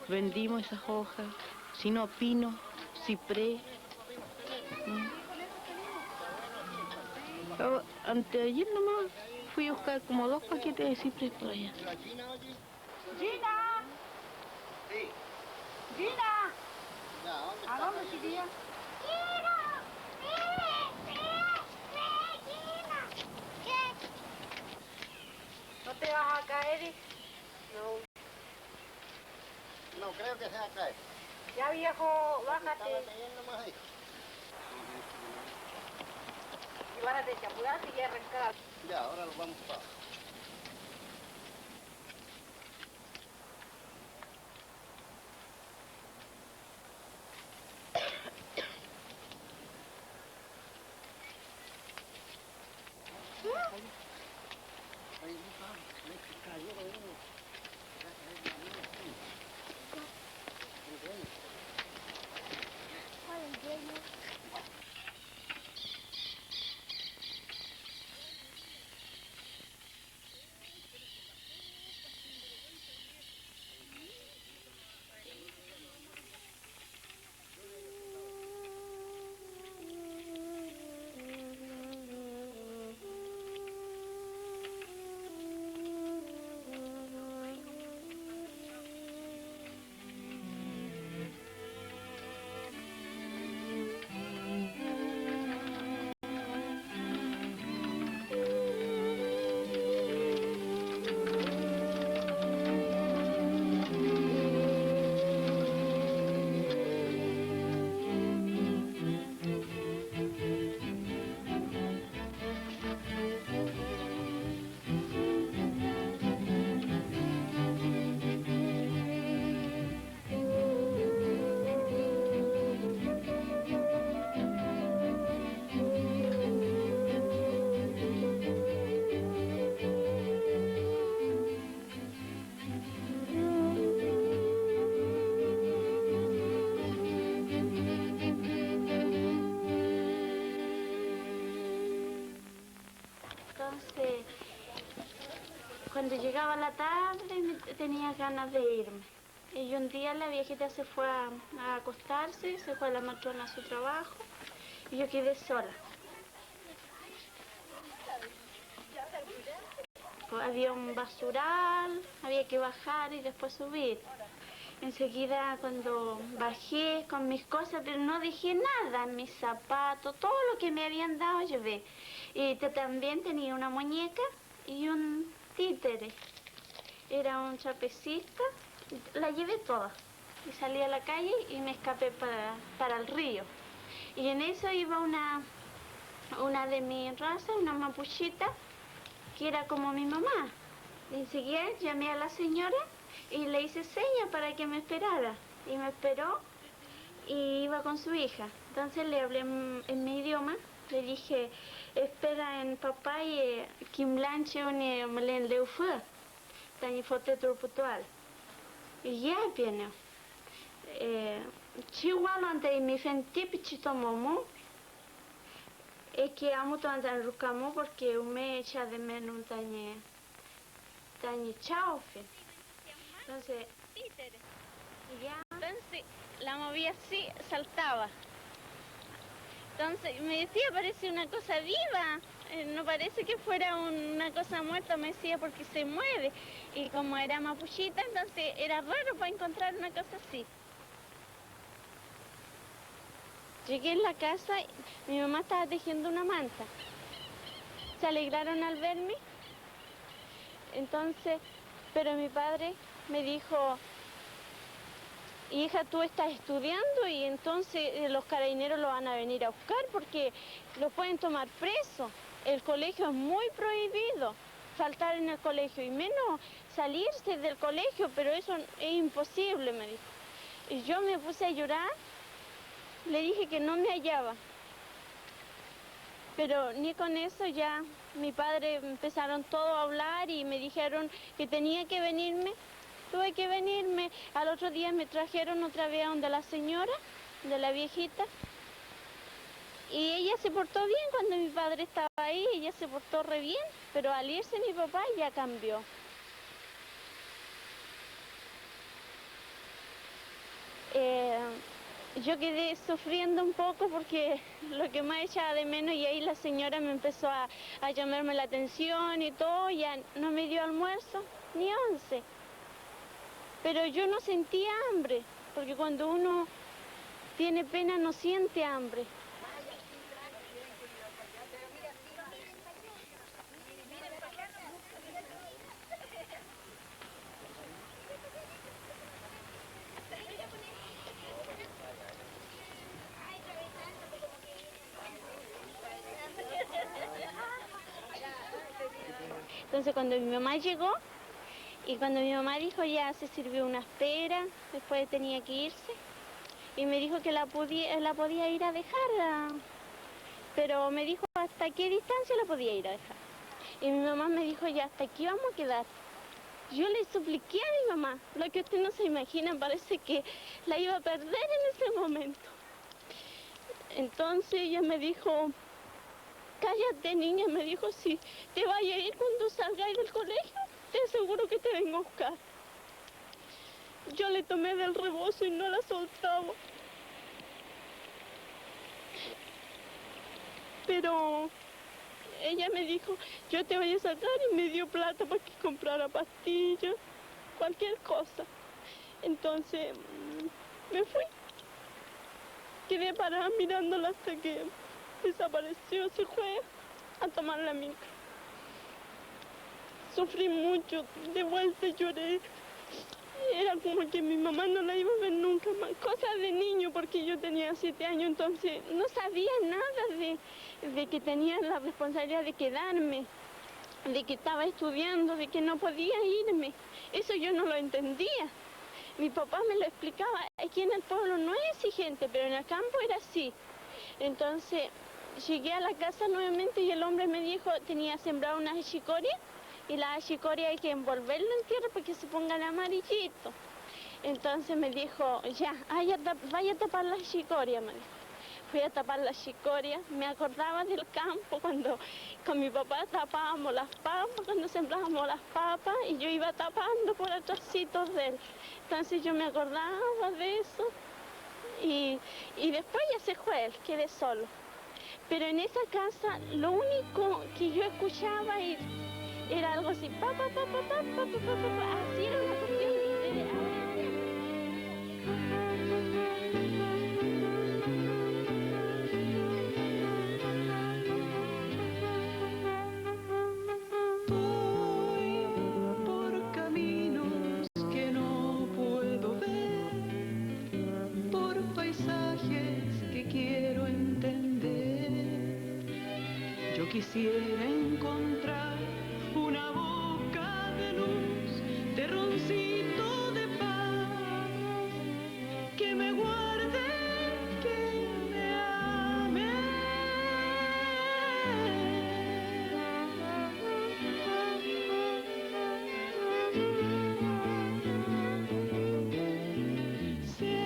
vendimos esas hojas. Si no, pino, ciprés. Anteayer nomás fui a buscar como 2 paquetes de ciprés por allá. ¡Gina! Sí. ¡Gina! ¿A dónde, chiquilla? ¿No te vas a caer? No. No creo que se va a caer. Ya viejo, bájate. Y bájate, te apuraste y ya arrancar. Ya, ahora nos vamos para. Entonces, cuando llegaba la tarde tenía ganas de irme. Y un día la viejita se fue a acostarse, se fue a la matrona a su trabajo y yo quedé sola. Pues había un basural, había que bajar y después subir. Enseguida cuando bajé con mis cosas, pero no dejé nada, mis zapatos, todo lo que me habían dado llevé. Y también tenía una muñeca y un títere. Era un trapecista, la llevé toda. Y salí a la calle y me escapé para el río. Y en eso iba una de mi raza, una mapuchita, que era como mi mamá. Y enseguida llamé a la señora y le hice señas para que me esperara. Y me esperó y iba con su hija. Entonces le hablé en mi idioma, le dije, espera en papá y Kimlanche une melen leufe, tani fote turputual. Y ya viene. Chihuahua ante mi fentip chitomomo, es que amo tanto en rucamo porque me echa de menos un tañe chaufe. Entonces, entonces la movía así, saltaba. Entonces me decía, parece una cosa viva, no parece que fuera una cosa muerta, me decía, porque se mueve. Y como era mapuchita, entonces era raro para encontrar una cosa así. Llegué en la casa y mi mamá estaba tejiendo una manta. Se alegraron al verme. Entonces, pero mi padre me dijo, hija, tú estás estudiando y entonces los carabineros lo van a venir a buscar porque lo pueden tomar preso. El colegio es muy prohibido, faltar en el colegio y menos salirse del colegio, pero eso es imposible, me dijo. Y yo me puse a llorar, le dije que no me hallaba. Pero ni con eso ya mi padre empezaron todos a hablar y me dijeron que tenía que venirme. Tuve que venirme. Al otro día me trajeron otra vez a donde la señora, de la viejita. Y ella se portó bien cuando mi padre estaba ahí, ella se portó re bien, pero al irse mi papá ya cambió. Yo quedé sufriendo un poco porque lo que más echaba de menos, y ahí la señora me empezó a llamarme la atención y todo, ya no me dio almuerzo ni once. Pero yo no sentía hambre, porque cuando uno tiene pena no siente hambre. Entonces cuando mi mamá llegó, y cuando mi mamá dijo ya se sirvió unas peras, después tenía que irse, y me dijo que la podía ir a dejar, pero me dijo hasta qué distancia la podía ir a dejar. Y mi mamá me dijo ya hasta aquí vamos a quedar. Yo le supliqué a mi mamá, lo que usted no se imagina, parece que la iba a perder en ese momento. Entonces ella me dijo, cállate niña, me dijo, si te vaya a ir cuando salgáis del colegio, te aseguro que te vengo a buscar. Yo le tomé del rebozo y no la soltaba. Pero ella me dijo, yo te voy a sacar, y me dio plata para que comprara pastillas, cualquier cosa. Entonces me fui. Quedé parada mirándola hasta que desapareció, se fue a tomar la micro. Sufrí mucho, de vuelta lloré. Era como que mi mamá no la iba a ver nunca más. Cosas de niño, porque yo tenía 7 años, entonces no sabía nada de que tenía la responsabilidad de quedarme, de que estaba estudiando, de que no podía irme. Eso yo no lo entendía. Mi papá me lo explicaba, aquí en el pueblo no es exigente, pero en el campo era así. Entonces llegué a la casa nuevamente y el hombre me dijo, tenía sembrado unas achicorias, y la achicoria hay que envolverla en tierra para que se pongan amarillitos. Entonces me dijo, ya, vaya a tapar la achicoria, me dijo. Fui a tapar la achicoria, me acordaba del campo cuando con mi papá tapábamos las papas, cuando sembrábamos las papas, y yo iba tapando por atrasitos de él. Entonces yo me acordaba de eso, y después ya se fue él, quedé solo. Pero en esa casa lo único que yo escuchaba era algo así, pa, pa, pa, pa, pa, pa, pa, pa, pa, así era una cuestión por caminos que no puedo ver, por paisajes que quiero entender. Yo quisiera encontrar una boca de luz, terroncito de paz, que me guarde, que me ame. Sé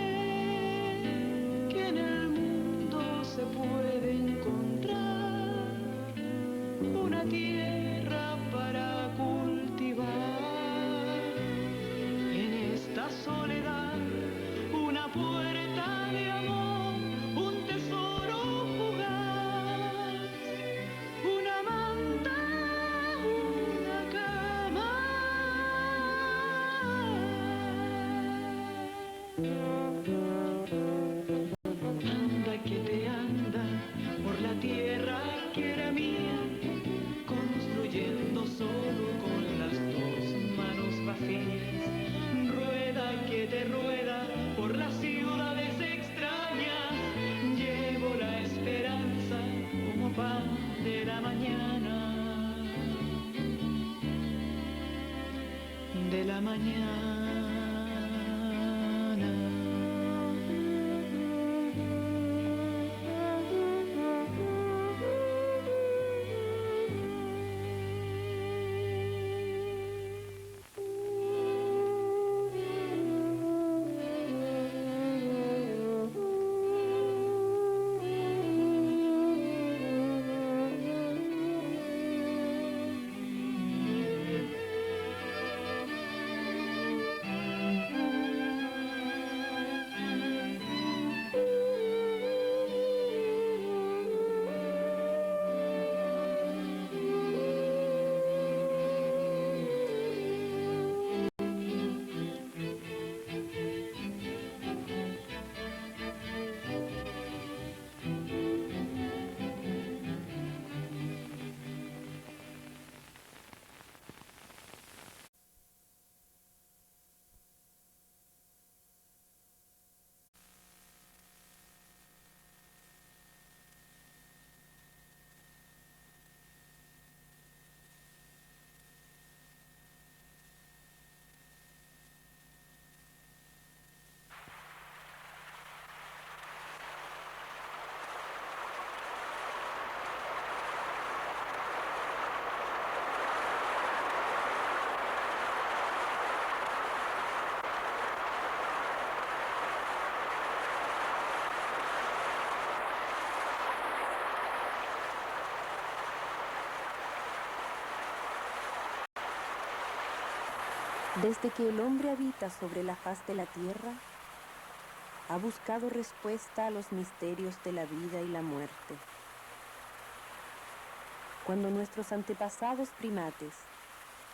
que en el mundo se puede encontrar una tierra para cultivar, en esta soledad una puerta de amor, un tesoro fugaz, una manta, una cama. Anda que te anda por la tierra que era mía, construyendo solo con las 2 manos vacías. Rueda que te rueda por las ciudades extrañas, llevo la esperanza como pan de la mañana, de la mañana. Desde que el hombre habita sobre la faz de la tierra, ha buscado respuesta a los misterios de la vida y la muerte. Cuando nuestros antepasados primates,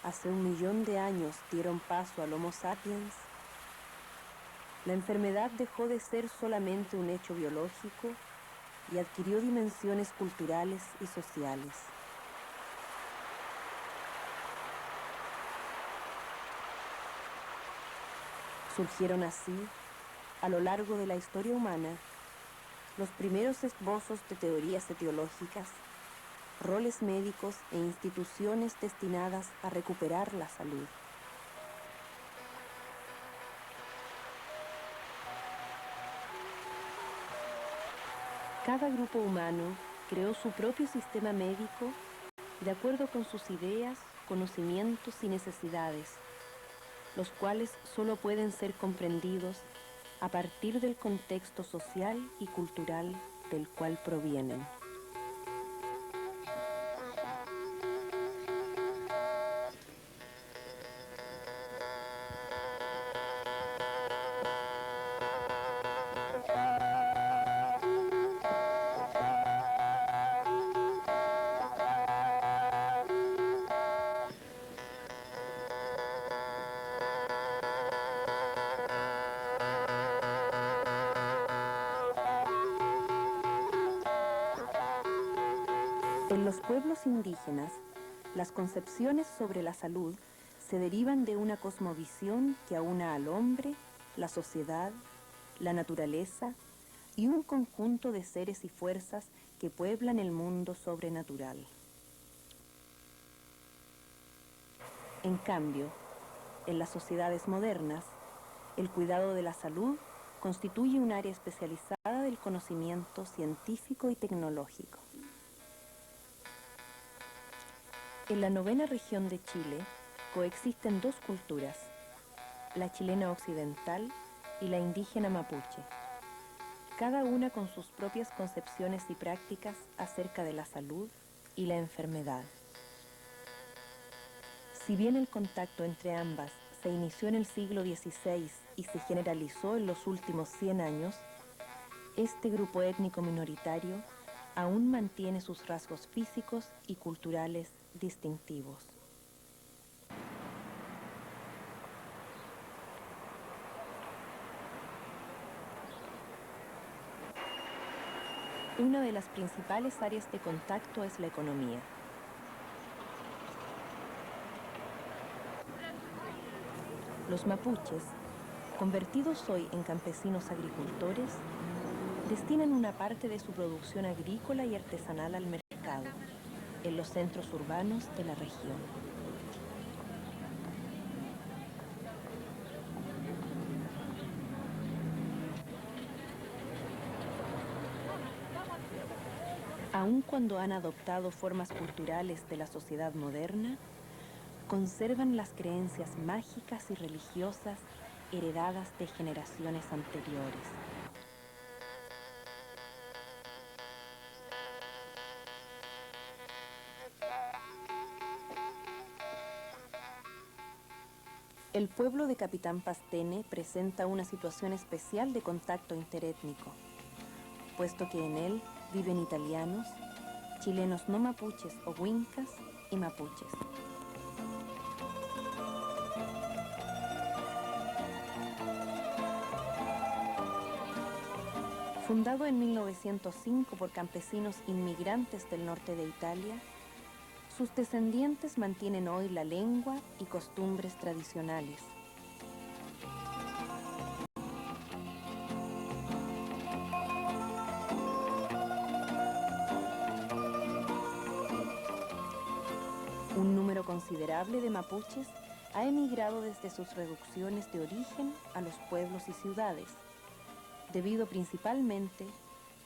hace 1 millón de años, dieron paso al Homo sapiens, la enfermedad dejó de ser solamente un hecho biológico y adquirió dimensiones culturales y sociales. Surgieron así, a lo largo de la historia humana, los primeros esbozos de teorías etiológicas, roles médicos e instituciones destinadas a recuperar la salud. Cada grupo humano creó su propio sistema médico de acuerdo con sus ideas, conocimientos y necesidades, los cuales solo pueden ser comprendidos a partir del contexto social y cultural del cual provienen. En los pueblos indígenas, las concepciones sobre la salud se derivan de una cosmovisión que aúna al hombre, la sociedad, la naturaleza y un conjunto de seres y fuerzas que pueblan el mundo sobrenatural. En cambio, en las sociedades modernas, el cuidado de la salud constituye un área especializada del conocimiento científico y tecnológico. En la 9ª región de Chile coexisten 2 culturas, la chilena occidental y la indígena mapuche, cada una con sus propias concepciones y prácticas acerca de la salud y la enfermedad. Si bien el contacto entre ambas se inició en el siglo XVI y se generalizó en los últimos 100 años, este grupo étnico minoritario aún mantiene sus rasgos físicos y culturales distintivos. Una de las principales áreas de contacto es la economía. Los mapuches, convertidos hoy en campesinos agricultores, destinan una parte de su producción agrícola y artesanal al mercado, en los centros urbanos de la región. Aun cuando han adoptado formas culturales de la sociedad moderna, conservan las creencias mágicas y religiosas heredadas de generaciones anteriores. El pueblo de Capitán Pastene presenta una situación especial de contacto interétnico, puesto que en él viven italianos, chilenos no mapuches o huincas y mapuches. Fundado en 1905 por campesinos inmigrantes del norte de Italia, sus descendientes mantienen hoy la lengua y costumbres tradicionales. Un número considerable de mapuches ha emigrado desde sus reducciones de origen a los pueblos y ciudades, debido principalmente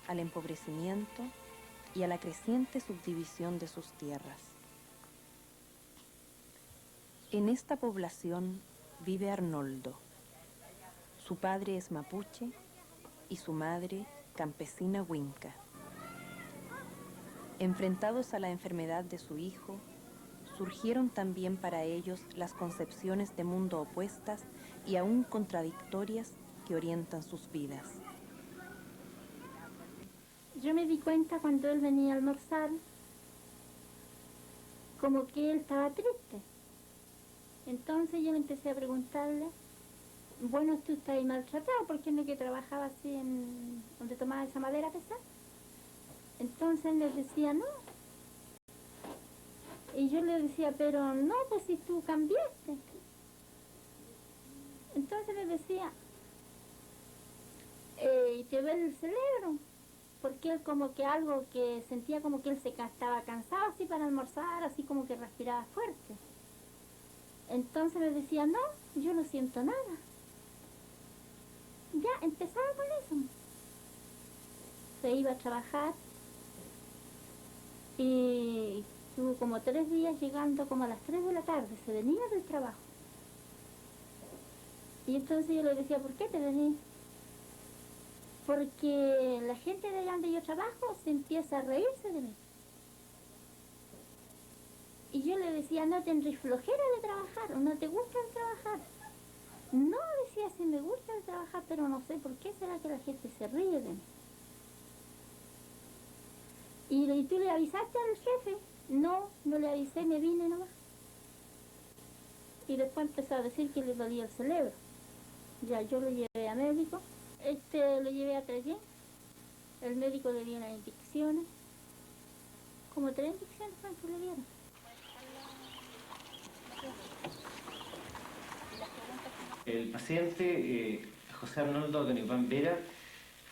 al empobrecimiento y a la creciente subdivisión de sus tierras. En esta población vive Arnoldo. Su padre es mapuche y su madre campesina huinca. Enfrentados a la enfermedad de su hijo, surgieron también para ellos las concepciones de mundo opuestas y aún contradictorias que orientan sus vidas. Yo me di cuenta cuando él venía a almorzar, como que él estaba triste. Entonces yo le empecé a preguntarle, bueno, tú estás maltratado, ¿por qué no que trabajaba así en donde tomaba esa madera pesada? Entonces él les decía, no. Y yo le decía, pero no, pues si tú cambiaste. Entonces le decía, y te duele el cerebro, porque él como que algo que sentía como que él estaba cansado así para almorzar, así como que respiraba fuerte. Entonces le decía, no, yo no siento nada. Ya, empezaba con eso. Se iba a trabajar y estuvo como 3 días llegando como a las 3 de la tarde, se venía del trabajo. Y entonces yo le decía, ¿por qué te venís? Porque la gente de allá donde yo trabajo se empieza a reírse de mí. Y yo le decía, no tendré flojera de trabajar, o no te gusta el trabajar. No, decía, sí me gusta el trabajar, pero no sé por qué será que la gente se ríe de mí. ¿Y tú le avisaste al jefe? No, no le avisé, me vine nomás. Y después empezó a decir que le dolía el cerebro. Ya yo lo llevé a médico, lo llevé a Trellén. El médico le dio unas inyecciones, como 3 inyecciones que le dieron. El paciente José Arnoldo Canipán Vera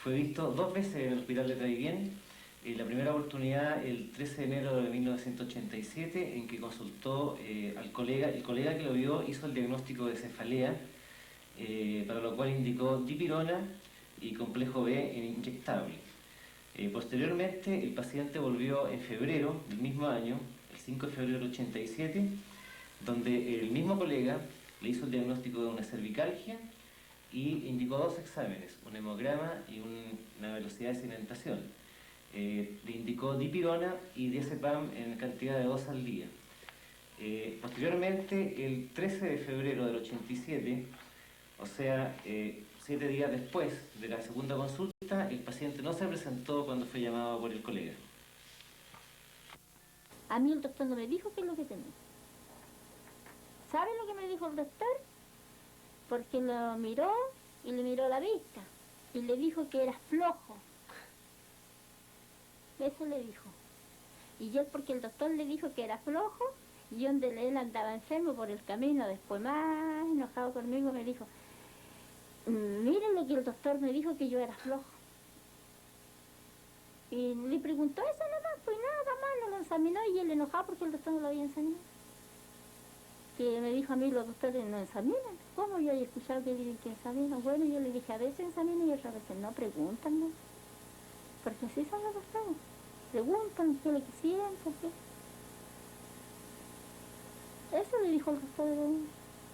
fue visto 2 veces en el hospital de Traiguén. La primera oportunidad el 13 de enero de 1987, en que consultó al colega. El colega que lo vio hizo el diagnóstico de cefalea, para lo cual indicó dipirona y complejo B inyectable. Posteriormente, el paciente volvió en febrero del mismo año, el 5 de febrero del 87, donde el mismo colega le hizo el diagnóstico de una cervicalgia y indicó 2 exámenes, un hemograma y una velocidad de sedimentación. Le indicó dipirona y diazepam en cantidad de 2 al día. Posteriormente, el 13 de febrero del 87, o sea, 7 días después de la segunda consulta, el paciente no se presentó cuando fue llamado por el colega. A mí el doctor no me dijo qué es lo que tenía. ¿Sabe lo que me dijo el doctor? Porque lo miró y le miró la vista y le dijo que era flojo. Eso le dijo. Y yo, porque el doctor le dijo que era flojo, y donde él andaba enfermo por el camino, después más enojado conmigo, me dijo, miren lo que el doctor me dijo, que yo era flojo. Y le preguntó eso nomás, pues nada más, no lo examinó, y él enojado porque el doctor no lo había examinado. Que me dijo a mí, los doctores no examinan. ¿Cómo yo he escuchado que dicen que examinan? Bueno, yo le dije, a veces examinan y otras veces no, pregúntanme. Porque así son los doctores. Preguntan qué le quisieran, por qué. Eso le dijo el doctor.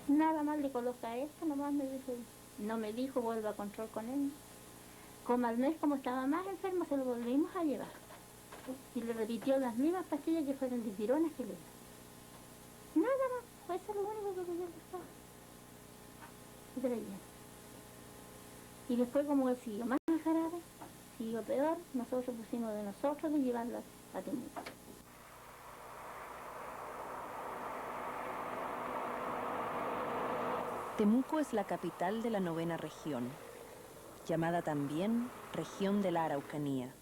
Nada más le coloca esto, nomás me dijo. No me dijo, vuelva a control con él. Como al mes, como estaba más enfermo, se lo volvimos a llevar. Y le repitió las mismas pastillas que fueron dipironas que le dio. Nada más, eso es lo único que pidió el doctor. Y después, como él siguió más grave, siguió peor, nosotros pusimos de nosotros de llevarlo a Temuco. Temuco es la capital de la 9ª región, llamada también región de la Araucanía.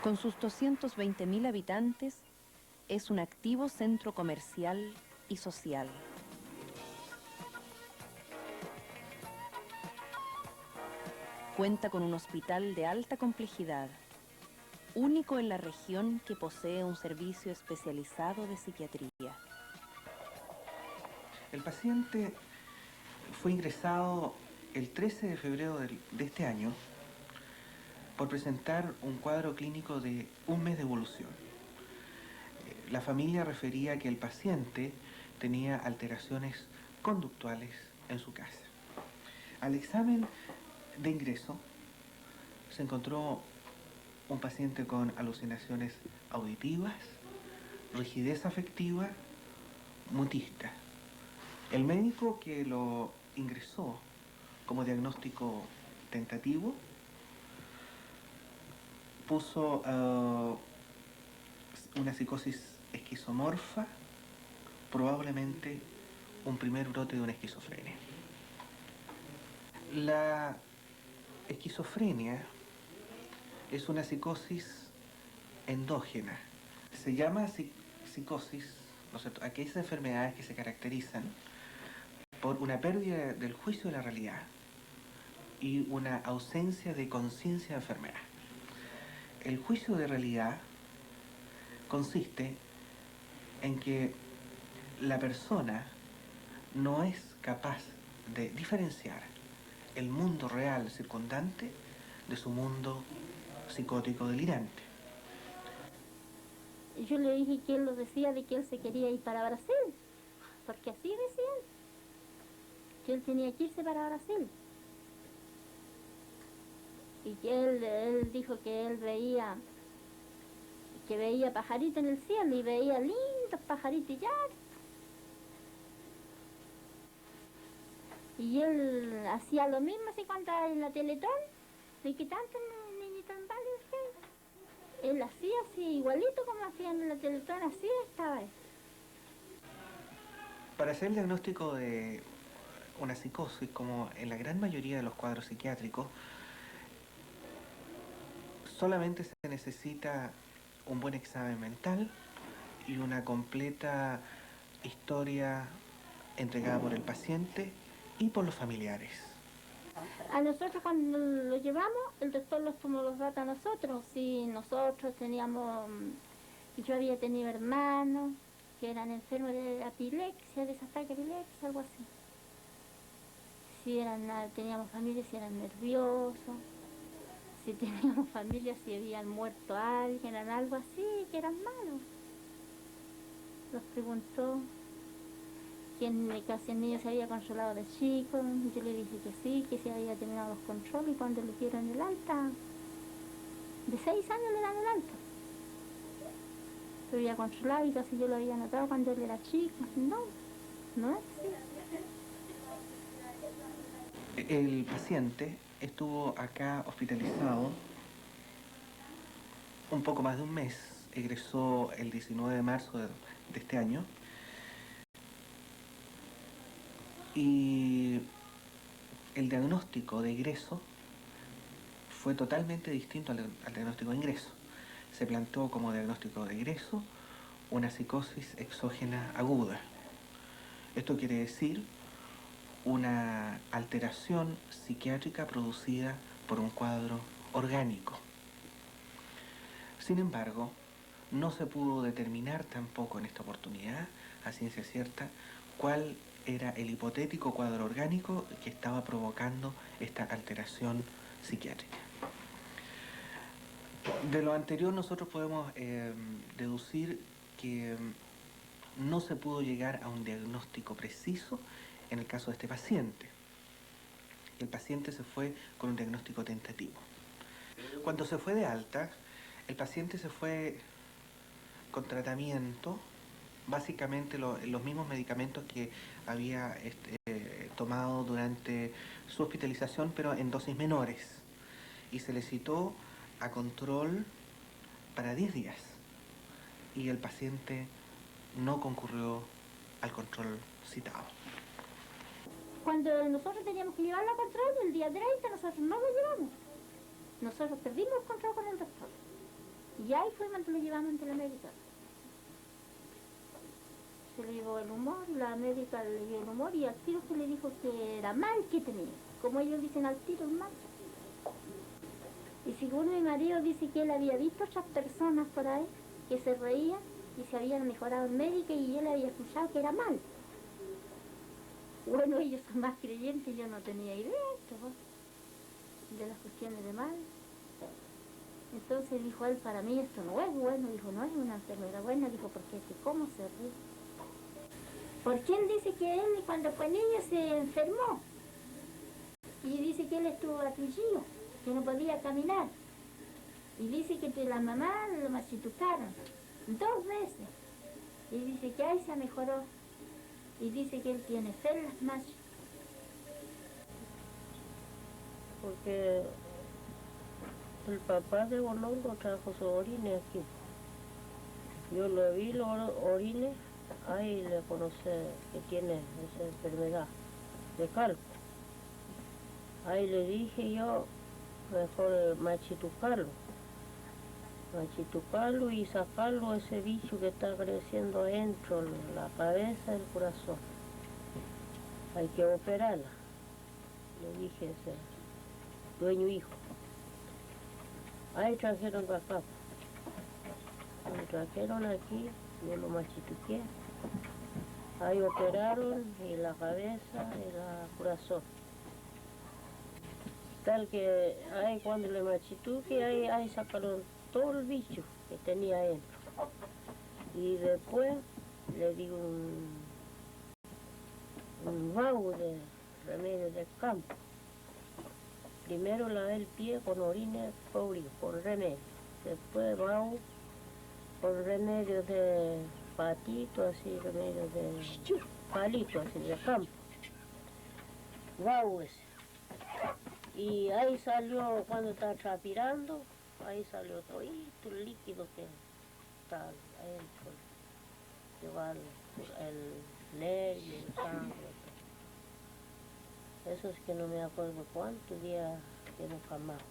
Con sus 220.000 habitantes, es un activo centro comercial y social. Cuenta con un hospital de alta complejidad, único en la región que posee un servicio especializado de psiquiatría. El paciente fue ingresado el 13 de febrero de este año por presentar un cuadro clínico de 1 mes de evolución. La familia refería que el paciente tenía alteraciones conductuales en su casa. Al examen de ingreso se encontró un paciente con alucinaciones auditivas, rigidez afectiva, mutista. El médico que lo ingresó como diagnóstico tentativo puso una psicosis esquizomorfa, probablemente un primer brote de una esquizofrenia. La esquizofrenia es una psicosis endógena. Se llama psicosis, ¿no es cierto?, aquellas enfermedades que se caracterizan por una pérdida del juicio de la realidad y una ausencia de conciencia de enfermedad. El juicio de realidad consiste en que la persona no es capaz de diferenciar el mundo real circundante de su mundo psicótico delirante. Yo le dije que él lo decía de que él se quería ir para Brasil, porque así decía él, que él tenía que irse para Brasil. Y que él dijo que él veía pajaritos en el cielo y veía lindos pajaritos ya. Y él hacía lo mismo así cuando estaba en la Teletón, de que tantos niñitos válidos que él hacía así, igualito como hacían en la Teletón, así estaba él. Para hacer el diagnóstico de una psicosis, como en la gran mayoría de los cuadros psiquiátricos, solamente se necesita un buen examen mental y una completa historia entregada por el paciente y por los familiares. A nosotros cuando lo llevamos, el doctor nos tomó los datos a nosotros. Si nosotros teníamos, yo había tenido hermanos que eran enfermos de epilepsia, de ataques de epilepsia, algo así. Si teníamos familia, si eran nerviosos, si teníamos familia, si habían muerto alguien, eran algo así, que eran malos. Nos preguntó que casi el niño se había controlado de chico. Yo le dije que sí, que se había terminado los controles, y cuando le dieron el alta, de 6 años le dan el alta. Se había controlado y casi yo lo había notado cuando él era chico. No es así. El paciente estuvo acá hospitalizado un poco más de un mes, egresó el 19 de marzo de este año y el diagnóstico de egreso fue totalmente distinto al diagnóstico de ingreso. Se planteó como diagnóstico de egreso una psicosis exógena aguda. Esto quiere decir una alteración psiquiátrica producida por un cuadro orgánico. Sin embargo, no se pudo determinar tampoco en esta oportunidad, a ciencia cierta, cuál era el hipotético cuadro orgánico que estaba provocando esta alteración psiquiátrica. De lo anterior nosotros podemos deducir que no se pudo llegar a un diagnóstico preciso en el caso de este paciente. El paciente se fue con un diagnóstico tentativo. Cuando se fue de alta, el paciente se fue con tratamiento, básicamente los mismos medicamentos que había tomado durante su hospitalización, pero en dosis menores. Y se le citó a control para 10 días. Y el paciente no concurrió al control citado. Cuando nosotros teníamos que llevarlo a control, el día 30 nosotros no lo llevamos. Nosotros perdimos el control con el doctor. Y ahí fue cuando lo llevamos ante la médica. Se le llevó el humor, la médica le dio el humor y al tiro se le dijo que era mal que tenía. Como ellos dicen al tiro, es mal. Y según mi marido dice que él había visto otras personas por ahí que se reían y se habían mejorado en médica y él había escuchado que era mal. Bueno, ellos son más creyentes, yo no tenía idea de las cuestiones de mal. Entonces dijo él, para mí esto no es bueno, dijo, no es una enfermedad buena, dijo, porque es que cómo se ríe. Porque él dice que él cuando fue niño se enfermó. Y dice que él estuvo aturdido, que no podía caminar. Y dice que la mamá lo machucaron 2 veces. Y dice que ahí se mejoró. Y dice que él tiene células más. Porque el papá de Bolongo trajo sus orines aquí. Yo lo vi, los orines, ahí le conocí que tiene esa enfermedad de calco. Ahí le dije yo, mejor machitucarlo y sacarlo ese bicho que está creciendo adentro, la cabeza, el corazón. Hay que operarla, le dije ese dueño hijo. Ahí trajeron para acá. Lo trajeron aquí, yo lo machituqué. Ahí operaron y la cabeza y el corazón. Tal que ahí cuando le machituqué, ahí sacaron todo el bicho que tenía adentro. Y después le di un vago de remedio del campo. Primero lavé el pie con orines pobres, con remedio. Después vago con remedio de patito, así, remedio de palito, así, de campo. Vago ese. Y ahí salió, cuando estaba transpirando, ahí salió todo el líquido que está adentro. Que va el nervio, el sangre. Eso es que no me acuerdo cuántos días que no camamos.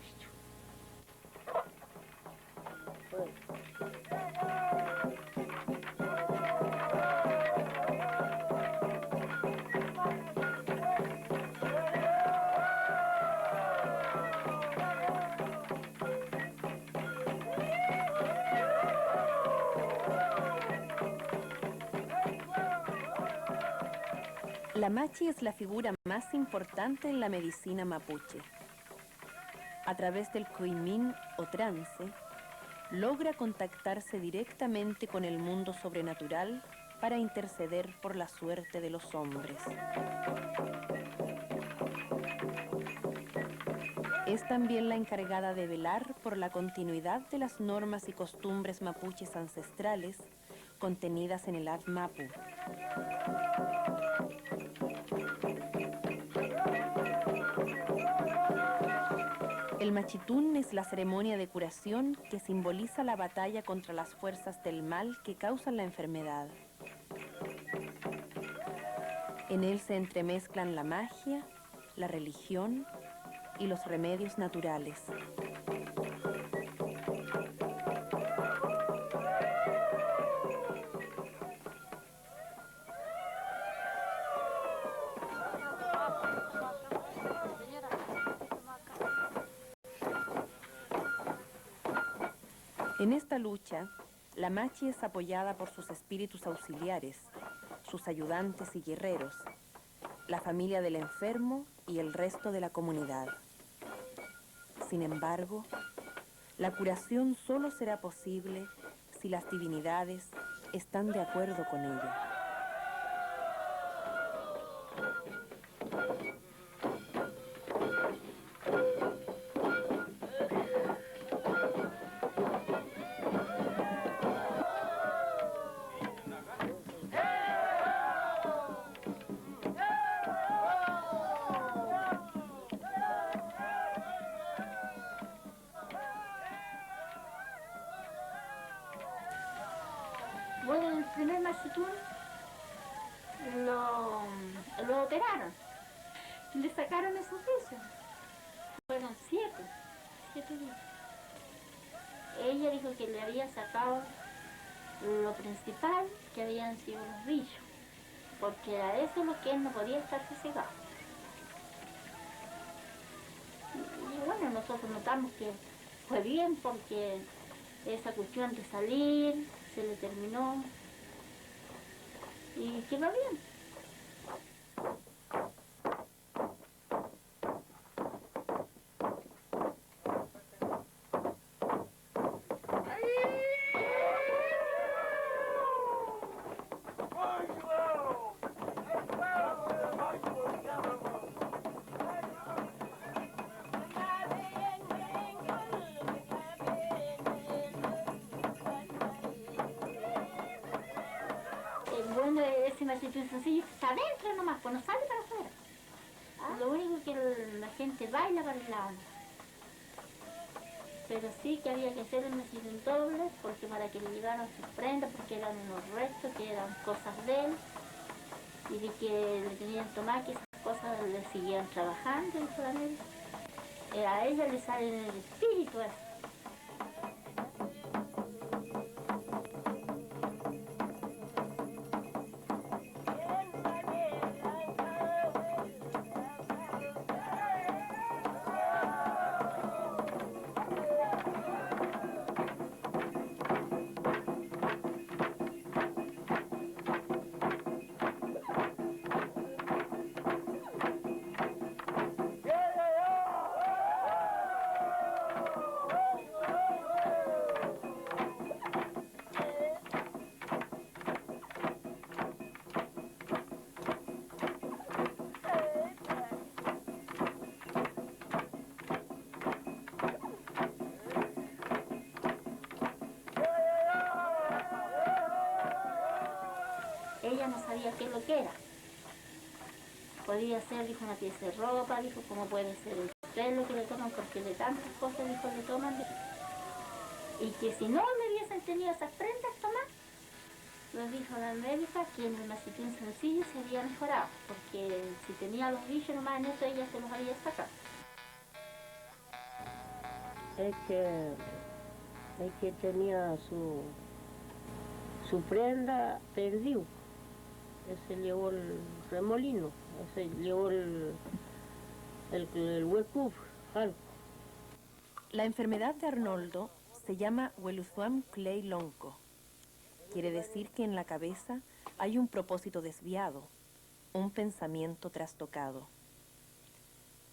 La machi es la figura más importante en la medicina mapuche. A través del coimín o trance, logra contactarse directamente con el mundo sobrenatural para interceder por la suerte de los hombres. Es también la encargada de velar por la continuidad de las normas y costumbres mapuches ancestrales contenidas en el Atmapu. El machitún es la ceremonia de curación que simboliza la batalla contra las fuerzas del mal que causan la enfermedad. En él se entremezclan la magia, la religión y los remedios naturales. En esta lucha, la machi es apoyada por sus espíritus auxiliares, sus ayudantes y guerreros, la familia del enfermo y el resto de la comunidad. Sin embargo, la curación solo será posible si las divinidades están de acuerdo con ella. Bueno, el primer machitún lo operaron. Le sacaron esos pisos. Fueron 7 días. Ella dijo que le había sacado lo principal, que habían sido los bichos, porque era eso lo que él no podía estar cegado. Y bueno, nosotros notamos que fue bien porque esa cuestión de salir se le terminó y quedó bien. Masito Sencillo está adentro nomás, pues no sale para afuera. Lo único que la gente baila para el lado. Pero sí que había que hacer el Masito en doble, porque para que le llegaran sus prendas, porque eran unos restos, que eran cosas de él, y de que le tenían tomar que esas cosas le siguieran trabajando y solamente a ella le sale en el espíritu eso. Ella no sabía qué es lo que era. Podía ser, dijo, una pieza de ropa, dijo, como puede ser el pelo que le toman, porque de tantas cosas, dijo, le toman. Y que si no le hubiesen tenido esas prendas tomadas, les dijo la médica que en el Masitín Sencillo se había mejorado, porque si tenía los bichos nomás en eso, ella se los había sacado. Es que tenía su prenda perdido. Ese llevó el remolino, ese llevó el hueco, algo. La enfermedad de Arnoldo se llama Hueluzuam Clay Lonco. Quiere decir que en la cabeza hay un propósito desviado, un pensamiento trastocado.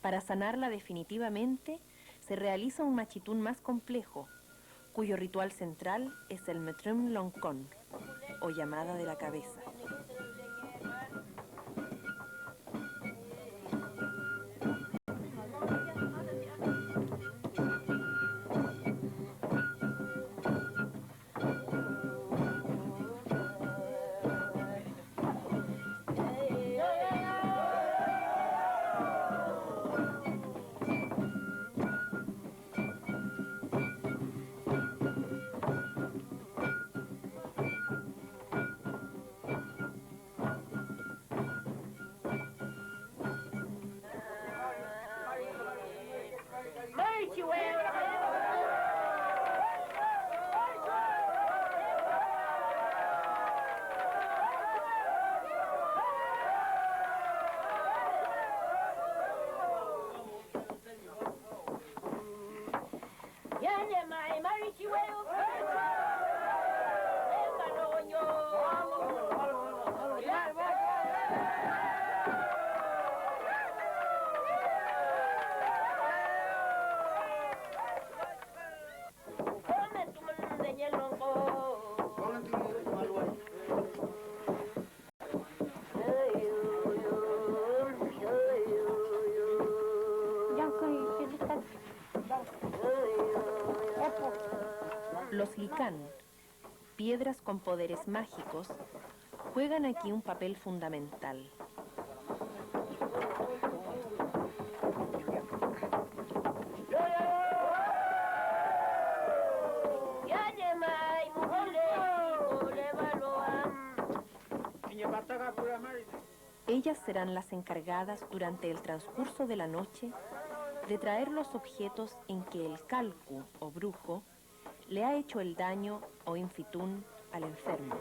Para sanarla definitivamente, se realiza un machitún más complejo, cuyo ritual central es el Metrum Loncón, o llamada de la cabeza. Los licán, piedras con poderes mágicos, juegan aquí un papel fundamental. Ellas serán las encargadas durante el transcurso de la noche de traer los objetos en que el calcu o brujo le ha hecho el daño o infitún al enfermo.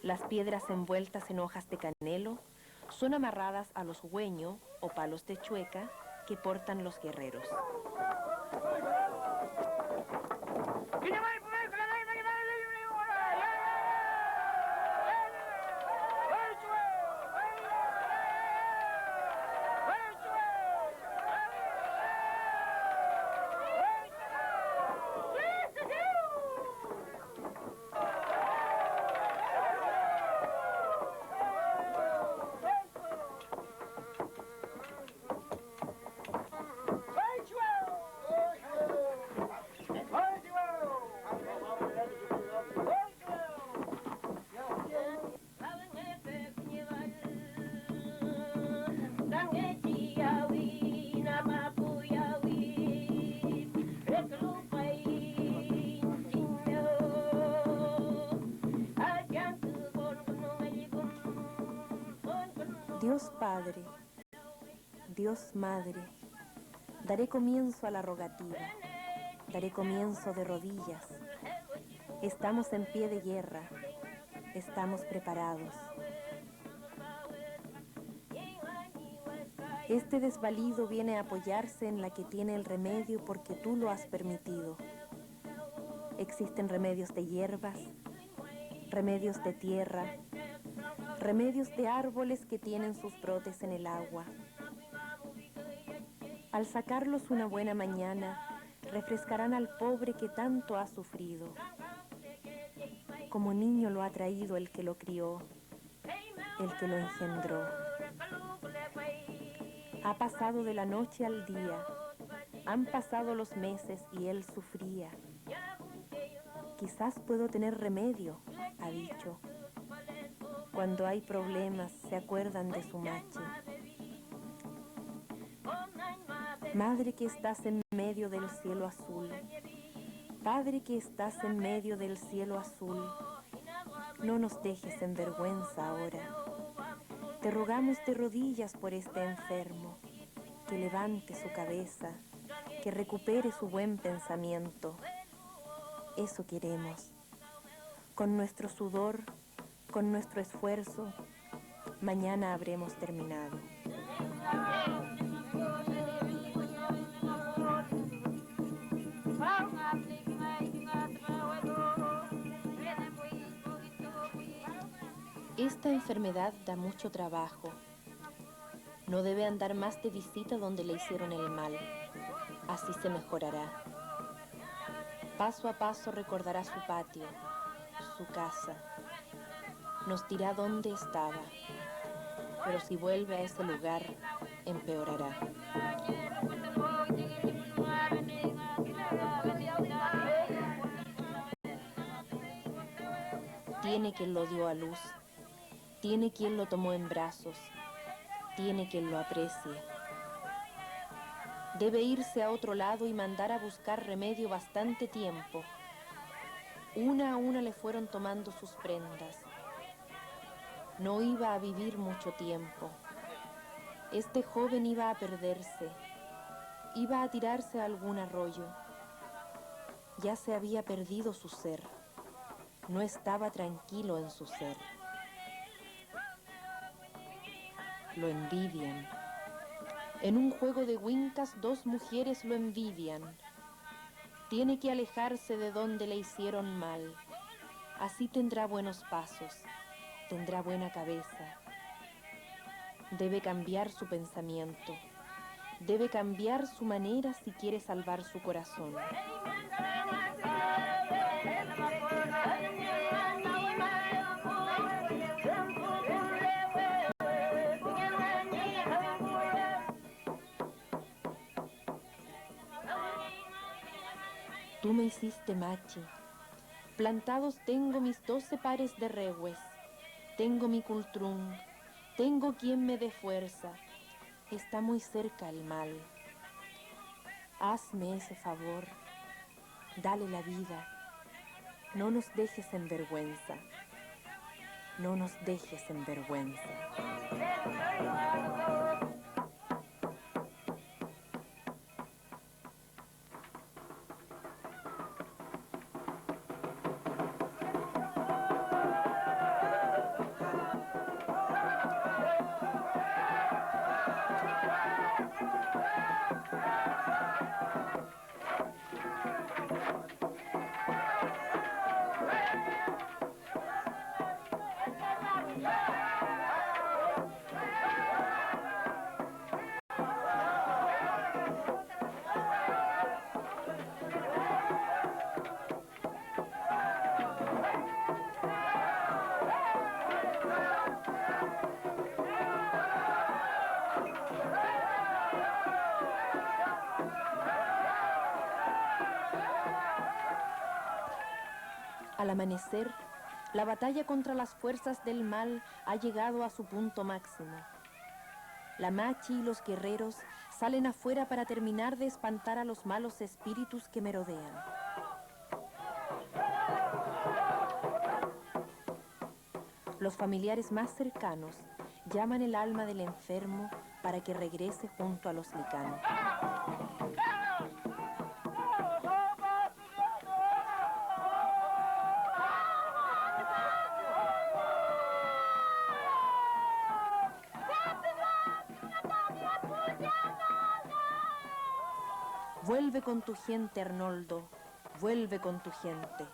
Las piedras envueltas en hojas de canelo son amarradas a los hueños o palos de chueca que portan los guerreros. Dios Padre, Dios Madre, daré comienzo a la rogativa, daré comienzo de rodillas. Estamos en pie de guerra, estamos preparados. Este desvalido viene a apoyarse en la que tiene el remedio porque tú lo has permitido. Existen remedios de hierbas, remedios de tierra, remedios de árboles que tienen sus brotes en el agua. Al sacarlos una buena mañana, refrescarán al pobre que tanto ha sufrido. Como niño lo ha traído el que lo crió, el que lo engendró. Ha pasado de la noche al día, han pasado los meses y él sufría. Quizás puedo tener remedio, ha dicho. Cuando hay problemas se acuerdan de su machi. Madre que estás en medio del cielo azul, Padre que estás en medio del cielo azul, no nos dejes en vergüenza ahora. Te rogamos de rodillas por este enfermo, que levante su cabeza, que recupere su buen pensamiento. Eso queremos. Con nuestro sudor, con nuestro esfuerzo, mañana habremos terminado. Esta enfermedad da mucho trabajo. No debe andar más de visita donde le hicieron el mal. Así se mejorará. Paso a paso recordará su patio, su casa. Nos dirá dónde estaba. Pero si vuelve a ese lugar, empeorará. Tiene quien lo dio a luz. Tiene quien lo tomó en brazos. Tiene quien lo aprecie. Debe irse a otro lado y mandar a buscar remedio bastante tiempo. Una a una le fueron tomando sus prendas. No iba a vivir mucho tiempo. Este joven iba a perderse. Iba a tirarse a algún arroyo. Ya se había perdido su ser. No estaba tranquilo en su ser. Lo envidian. En un juego de wincas, dos mujeres lo envidian. Tiene que alejarse de donde le hicieron mal. Así tendrá buenos pasos, tendrá buena cabeza. Debe cambiar su pensamiento. Debe cambiar su manera si quiere salvar su corazón. Tú me hiciste machi. Plantados tengo mis 12 pares de rehues. Tengo mi cultrún. Tengo quien me dé fuerza. Está muy cerca el mal. Hazme ese favor. Dale la vida. No nos dejes en vergüenza. No nos dejes en vergüenza. Al amanecer, la batalla contra las fuerzas del mal ha llegado a su punto máximo. La machi y los guerreros salen afuera para terminar de espantar a los malos espíritus que merodean. Los familiares más cercanos llaman el alma del enfermo para que regrese junto a los licanos. Vuelve con tu gente, Arnoldo, vuelve con tu gente.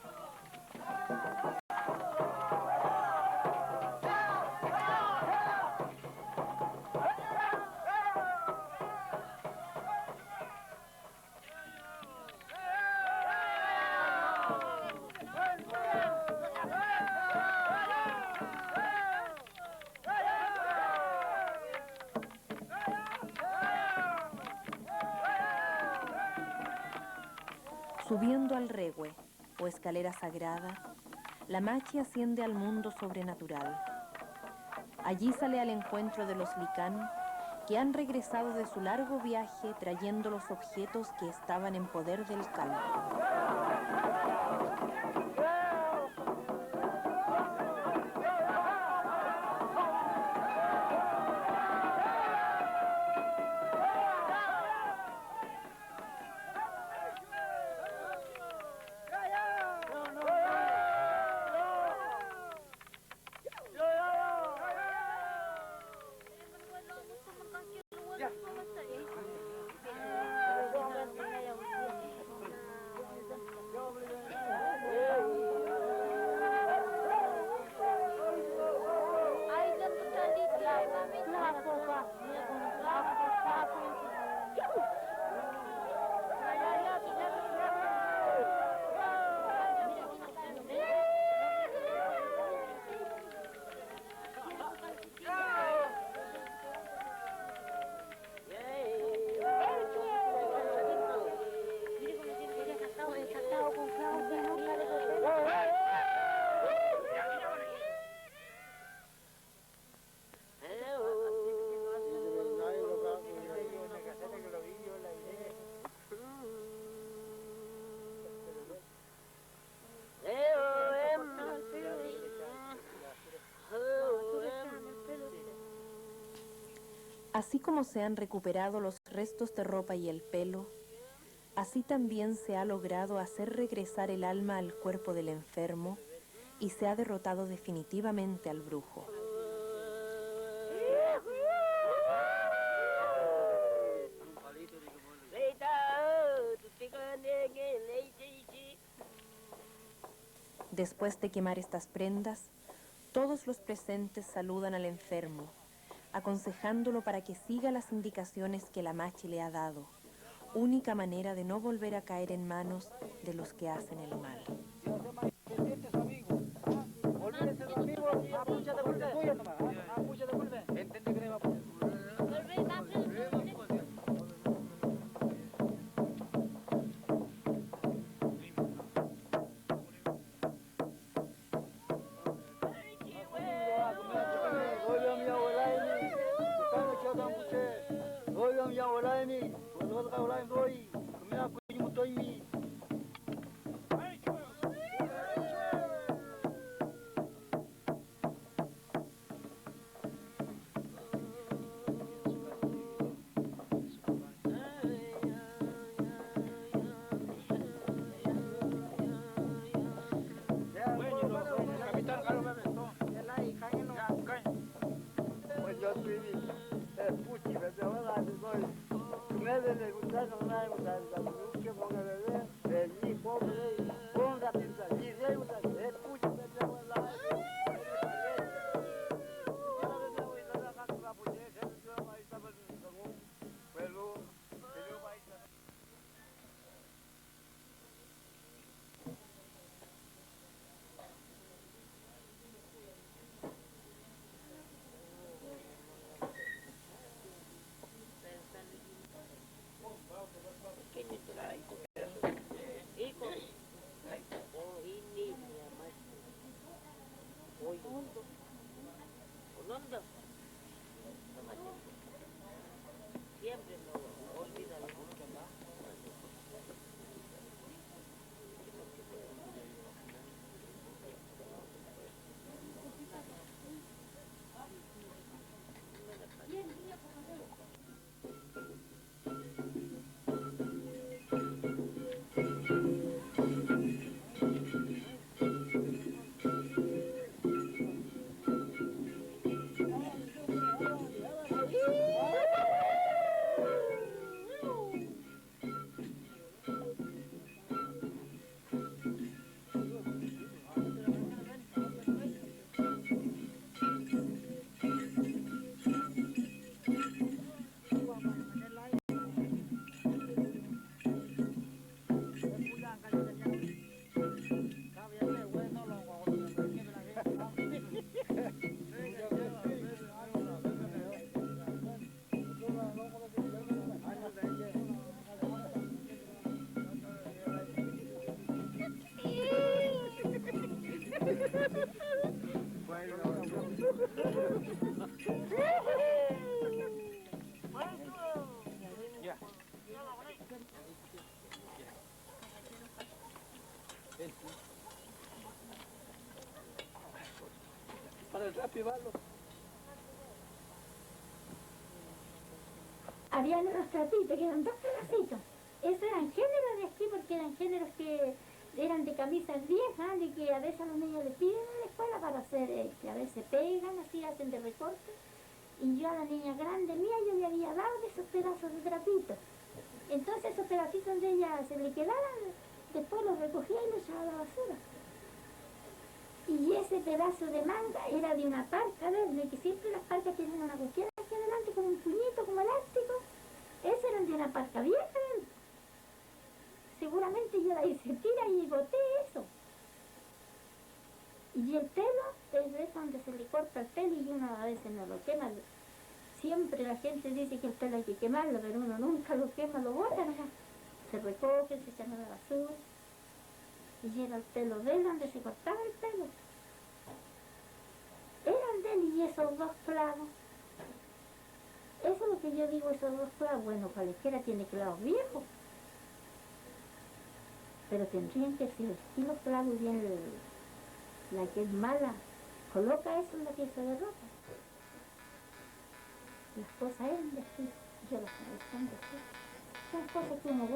Subiendo al Rehue, o escalera sagrada, la Machi asciende al mundo sobrenatural. Allí sale al encuentro de los licán, que han regresado de su largo viaje trayendo los objetos que estaban en poder del calvo. Así como se han recuperado los restos de ropa y el pelo, así también se ha logrado hacer regresar el alma al cuerpo del enfermo y se ha derrotado definitivamente al brujo. Después de quemar estas prendas, todos los presentes saludan al enfermo, aconsejándolo para que siga las indicaciones que la Machi le ha dado, única manera de no volver a caer en manos de los que hacen el mal. Habían unos trapitos que eran 2 pedacitos. Esos eran géneros de aquí porque eran géneros que eran de camisas viejas y que a veces a los niños les piden en la escuela para hacer, que a veces pegan, así hacen de recorte. Y yo a la niña grande mía yo le había dado de esos pedazos de trapitos. Entonces esos pedacitos donde ella se le quedaran, después los recogía y los echaba a la basura. Y ese pedazo de manga era de una parca verde, que siempre las parcas tienen una cuestión aquí adelante con un puñito como elástico. Esos eran de una parca vieja verde. Seguramente yo la hice tira y boté eso. Y el pelo, es donde se le corta el pelo y uno a veces no lo quema. Siempre la gente dice que el pelo hay que quemarlo, pero uno nunca lo quema, lo bota nomás. Se recoge, se echa a la basura. Y era el pelo de él donde se cortaba el pelo. Eran de él y esos 2 clavos. Eso es lo que yo digo, esos 2 clavos. Bueno, cualquiera tiene clavos viejos. Pero tendrían que ser los clavos bien, la que es mala, coloca eso en la pieza de ropa. Las cosas eran de aquí, yo las están de aquí. Son cosas que uno ve.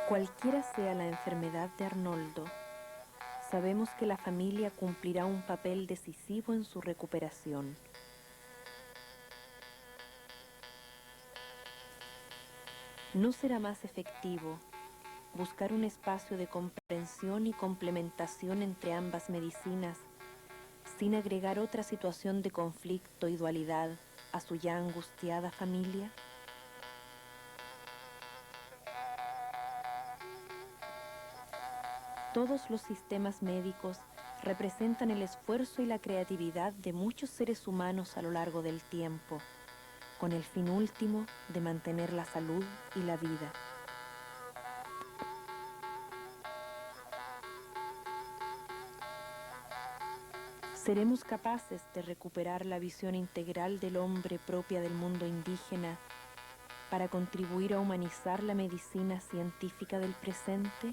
Cualquiera sea la enfermedad de Arnoldo, sabemos que la familia cumplirá un papel decisivo en su recuperación. ¿No será más efectivo buscar un espacio de comprensión y complementación entre ambas medicinas, sin agregar otra situación de conflicto y dualidad a su ya angustiada familia? Todos los sistemas médicos representan el esfuerzo y la creatividad de muchos seres humanos a lo largo del tiempo, con el fin último de mantener la salud y la vida. ¿Seremos capaces de recuperar la visión integral del hombre propia del mundo indígena para contribuir a humanizar la medicina científica del presente?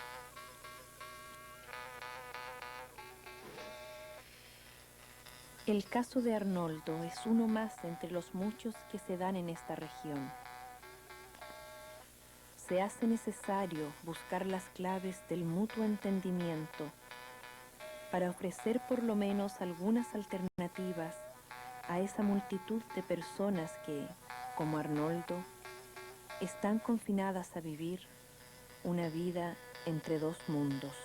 El caso de Arnoldo es uno más entre los muchos que se dan en esta región. Se hace necesario buscar las claves del mutuo entendimiento para ofrecer por lo menos algunas alternativas a esa multitud de personas que, como Arnoldo, están confinadas a vivir una vida entre 2 mundos.